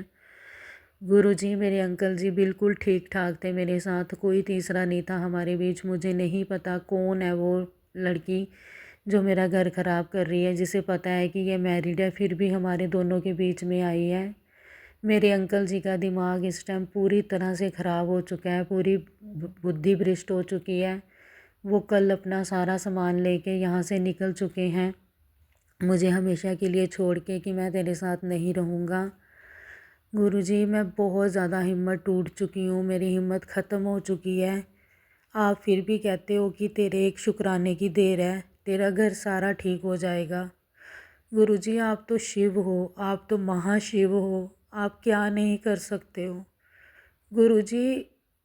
गुरुजी, मेरे अंकल जी बिल्कुल ठीक ठाक थे मेरे साथ, कोई तीसरा नहीं था हमारे बीच। मुझे नहीं पता कौन है वो लड़की जो मेरा घर ख़राब कर रही है, जिसे पता है कि ये मैरिड है फिर भी हमारे दोनों के बीच में आई है। मेरे अंकल जी का दिमाग इस टाइम पूरी तरह से ख़राब हो चुका है, पूरी बुद्धि भ्रष्ट हो चुकी है। वो कल अपना सारा सामान लेके यहाँ से निकल चुके हैं, मुझे हमेशा के लिए छोड़ के कि मैं तेरे साथ नहीं रहूँगा। गुरुजी, मैं बहुत ज़्यादा हिम्मत टूट चुकी हूँ, मेरी हिम्मत ख़त्म हो चुकी है। आप फिर भी कहते हो कि तेरे एक शुक्राने की देर है, तेरा घर सारा ठीक हो जाएगा। गुरुजी, आप तो शिव हो, आप तो महाशिव हो, आप क्या नहीं कर सकते हो। गुरुजी,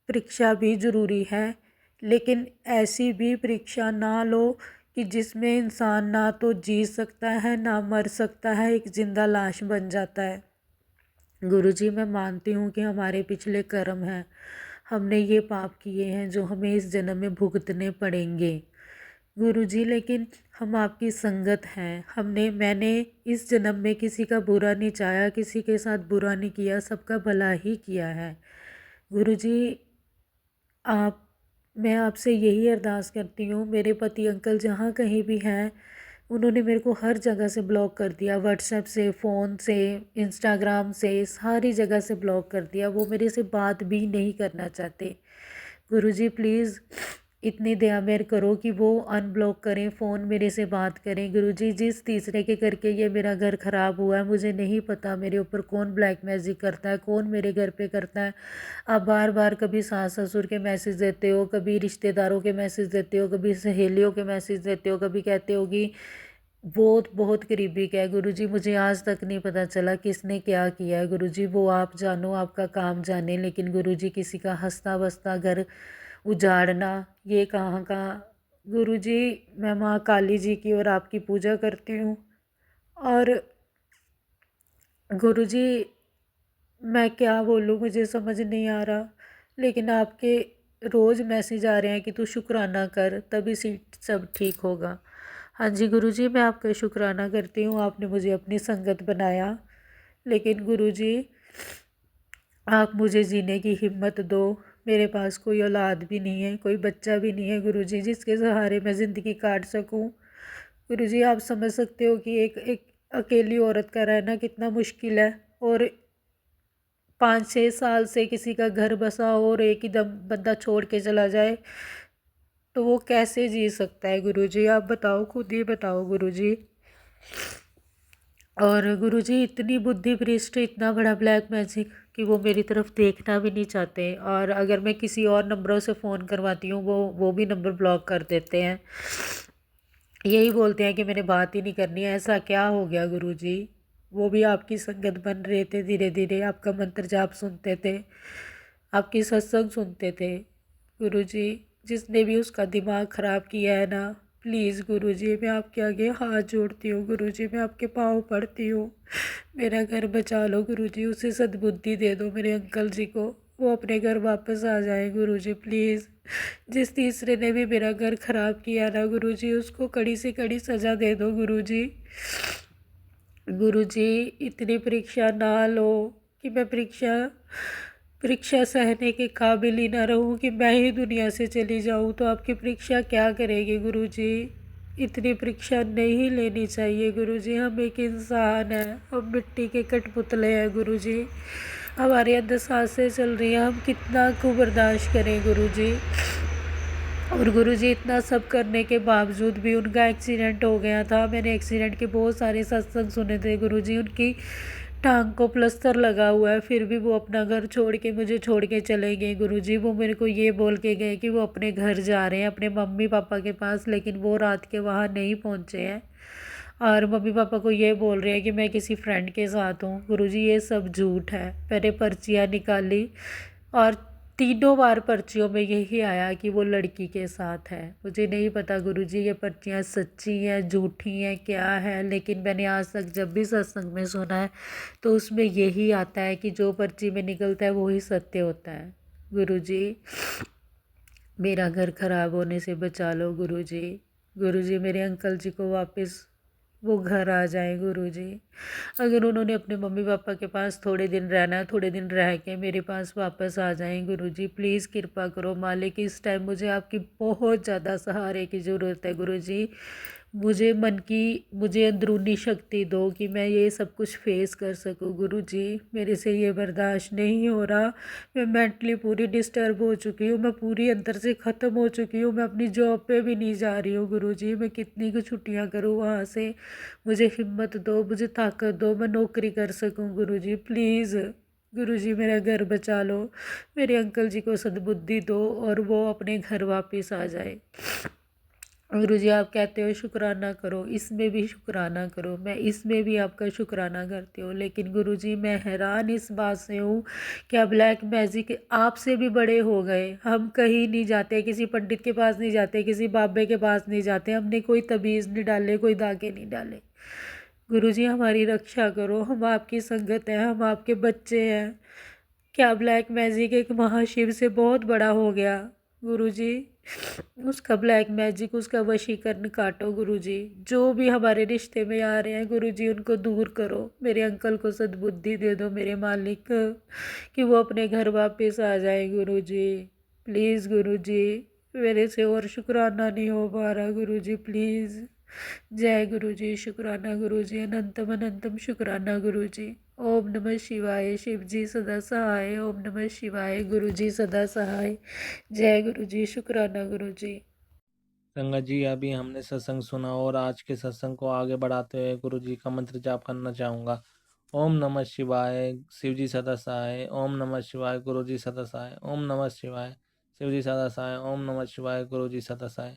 परीक्षा भी ज़रूरी है, लेकिन ऐसी भी परीक्षा ना लो कि जिसमें इंसान ना तो जी सकता है ना मर सकता है, एक जिंदा लाश बन जाता है। गुरुजी, मैं मानती हूँ कि हमारे पिछले कर्म हैं, हमने ये पाप किए हैं जो हमें इस जन्म में भुगतने पड़ेंगे। गुरुजी, लेकिन हम आपकी संगत हैं। मैंने इस जन्म में किसी का बुरा नहीं चाहा, किसी के साथ बुरा नहीं किया, सबका भला ही किया है। गुरुजी, मैं आपसे यही अरदास करती हूँ, मेरे पति अंकल जहाँ कहीं भी हैं, उन्होंने मेरे को हर जगह से ब्लॉक कर दिया, व्हाट्सएप से, फ़ोन से, इंस्टाग्राम से, सारी जगह से ब्लॉक कर दिया। वो मेरे से बात भी नहीं करना चाहते। गुरुजी, प्लीज़ इतनी दया मेर करो कि वो अनब्लॉक करें, फ़ोन मेरे से बात करें। गुरुजी, जिस तीसरे के करके ये मेरा घर ख़राब हुआ है, मुझे नहीं पता मेरे ऊपर कौन ब्लैक मैजिक करता है, कौन मेरे घर पे करता है। आप बार बार कभी सास ससुर के मैसेज देते हो, कभी रिश्तेदारों के मैसेज देते हो, कभी सहेलियों के मैसेज देते हो, कभी कहते हो कि बहुत बहुत करीबी क्या है। गुरुजी, मुझे आज तक नहीं पता चला किसने क्या किया है। गुरुजी, वो आप जानो, आपका काम जाने, लेकिन गुरुजी किसी का हंसता बसता घर उजाड़ना ये कहाँ का। गुरुजी, मैं माँ काली जी की और आपकी पूजा करती हूँ, और गुरुजी मैं क्या बोलूँ, मुझे समझ नहीं आ रहा, लेकिन आपके रोज़ मैसेज आ रहे हैं कि तू शुक्राना कर, तभी सब ठीक होगा। हाँ जी गुरुजी, मैं आपका शुक्राना करती हूँ, आपने मुझे अपनी संगत बनाया, लेकिन गुरुजी आप मुझे जीने की हिम्मत दो। मेरे पास कोई औलाद भी नहीं है, कोई बच्चा भी नहीं है गुरुजी जिसके सहारे मैं ज़िंदगी काट सकूं। गुरुजी, आप समझ सकते हो कि एक अकेली औरत का रहना कितना मुश्किल है, और 5-6 साल से किसी का घर बसा हो और एक ही दम बंदा छोड़ के चला जाए तो वो कैसे जी सकता है। गुरुजी, आप बताओ, खुद ही बताओ गुरुजी। और गुरुजी इतनी बुद्धि भ्रष्ट, इतना बड़ा ब्लैक मैजिक कि वो मेरी तरफ देखना भी नहीं चाहते, और अगर मैं किसी और नंबरों से फ़ोन करवाती हूँ वो भी नंबर ब्लॉक कर देते हैं। यही बोलते हैं कि मैंने बात ही नहीं करनी है। ऐसा क्या हो गया गुरुजी? वो भी आपकी संगत बन रहे थे, धीरे धीरे आपका मंत्र जाप सुनते थे, आपकी सत्संग सुनते थे। गुरुजी, जिसने भी उसका दिमाग ख़राब किया है ना, प्लीज़ गुरुजी मैं आपके आगे हाथ जोड़ती हूँ, गुरुजी मैं आपके पाँव पड़ती हूँ, मेरा घर बचा लो गुरुजी, उसे सद्बुद्धि दे दो मेरे अंकल जी को, वो अपने घर वापस आ जाए गुरुजी प्लीज़। जिस तीसरे ने भी मेरा घर ख़राब किया ना गुरुजी, उसको कड़ी से कड़ी सज़ा दे दो गुरुजी। गुरुजी, इतनी परीक्षा ना लो कि मैं परीक्षा सहने के काबिल ही ना रहूं, कि मैं ही दुनिया से चली जाऊं, तो आपकी परीक्षा क्या करेगी गुरुजी? इतनी परीक्षा नहीं लेनी चाहिए गुरुजी। हम एक इंसान हैं, हम मिट्टी के कठपुतले हैं गुरुजी। हमारे अंदर सांसें चल रही हैं, हम कितना को बर्दाश्त करें गुरुजी? और गुरुजी, इतना सब करने के बावजूद भी उनका एक्सीडेंट हो गया था। मैंने एक्सीडेंट के बहुत सारे सत्संग सुने थे गुरुजी। उनकी टांग को प्लस्तर लगा हुआ है, फिर भी वो अपना घर छोड़ के मुझे छोड़ के चले गए गुरुजी। वो मेरे को ये बोल के गए कि वो अपने घर जा रहे हैं, अपने मम्मी पापा के पास, लेकिन वो रात के वहाँ नहीं पहुँचे हैं, और मम्मी पापा को ये बोल रहे हैं कि मैं किसी फ्रेंड के साथ हूँ। गुरुजी, ये सब झूठ है। मैंने पर्चियाँ निकाली और तीनों बार पर्चियों में यही आया कि वो लड़की के साथ है। मुझे नहीं पता गुरुजी ये पर्चियाँ सच्ची हैं झूठी हैं क्या है, लेकिन मैंने आज तक जब भी सत्संग में सुना है तो उसमें यही आता है कि जो पर्ची में निकलता है वही सत्य होता है। गुरुजी, मेरा घर ख़राब होने से बचा लो गुरुजी। गुरुजी, मेरे अंकल जी को वापस वो घर आ जाए गुरुजी। अगर उन्होंने अपने मम्मी पापा के पास थोड़े दिन रहना है, थोड़े दिन रह के मेरे पास वापस आ जाएं गुरुजी। प्लीज़ कृपा करो मालिक, इस टाइम मुझे आपकी बहुत ज़्यादा सहारे की ज़रूरत है गुरुजी। मुझे अंदरूनी शक्ति दो कि मैं ये सब कुछ फेस कर सकूं गुरुजी। मेरे से ये बर्दाश्त नहीं हो रहा। मैं मेंटली पूरी डिस्टर्ब हो चुकी हूँ, मैं पूरी अंदर से ख़त्म हो चुकी हूँ। मैं अपनी जॉब पे भी नहीं जा रही हूँ गुरुजी। मैं कितनी कुछ छुट्टियाँ करूँ वहाँ से। मुझे हिम्मत दो, मुझे ताकत दो, मैं नौकरी कर सकूँ गुरुजी प्लीज़। गुरुजी, मेरा घर बचा लो, मेरे अंकल जी को सद्बुद्धि दो और वो अपने घर वापस आ जाए। गुरुजी, आप कहते हो शुक्राना करो, इसमें भी शुक्राना करो, मैं इसमें भी आपका शुक्राना करती हूँ, लेकिन गुरुजी मैं हैरान इस बात से हूँ कि अब ब्लैक मैजिक आपसे भी बड़े हो गए। हम कहीं नहीं जाते, किसी पंडित के पास नहीं जाते, किसी बाबे के पास नहीं जाते, हमने कोई तबीज़ नहीं डाले, कोई धागे नहीं डाले। गुरुजी, हमारी रक्षा करो, हम आपकी संगत हैं, हम आपके बच्चे हैं। क्या ब्लैक मैजिक एक महाशिव से बहुत बड़ा हो गया गुरुजी? उसका ब्लैक मैजिक, उसका वशीकरण काटो गुरुजी। जो भी हमारे रिश्ते में आ रहे हैं गुरुजी, उनको दूर करो। मेरे अंकल को सद्बुद्धि दे दो मेरे मालिक, कि वो अपने घर वापस आ जाए गुरुजी। प्लीज़ गुरुजी, मेरे से और शुक्राना नहीं हो पा रहा गुरुजी प्लीज़। जय गुरुजी, शुक्राना गुरुजी, अनंतम अनंतम शुक्राना गुरुजी। ओम नमः शिवाय, शिव जी सदा सहाय। ओम नमः शिवाय, गुरु जी सदा सहाय। जय गुरु जी, शुक्राना गुरु जी। संगत जी, अभी हमने सत्संग सुना और आज के सत्संग को आगे बढ़ाते हुए गुरु जी का मंत्र जाप करना चाहूँगा। ओम नमः शिवाय, शिव जी सदा सहाय। ओम नमः शिवाय, गुरु जी सदा सहाय। ओम नमः शिवाय, शिव जी सदा सहाय। ओम नमः शिवाय, गुरु जी सदा सहाय।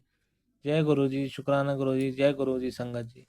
जय गुरु जी, शुक्राना गुरु जी, जय गुरु जी संगत जी।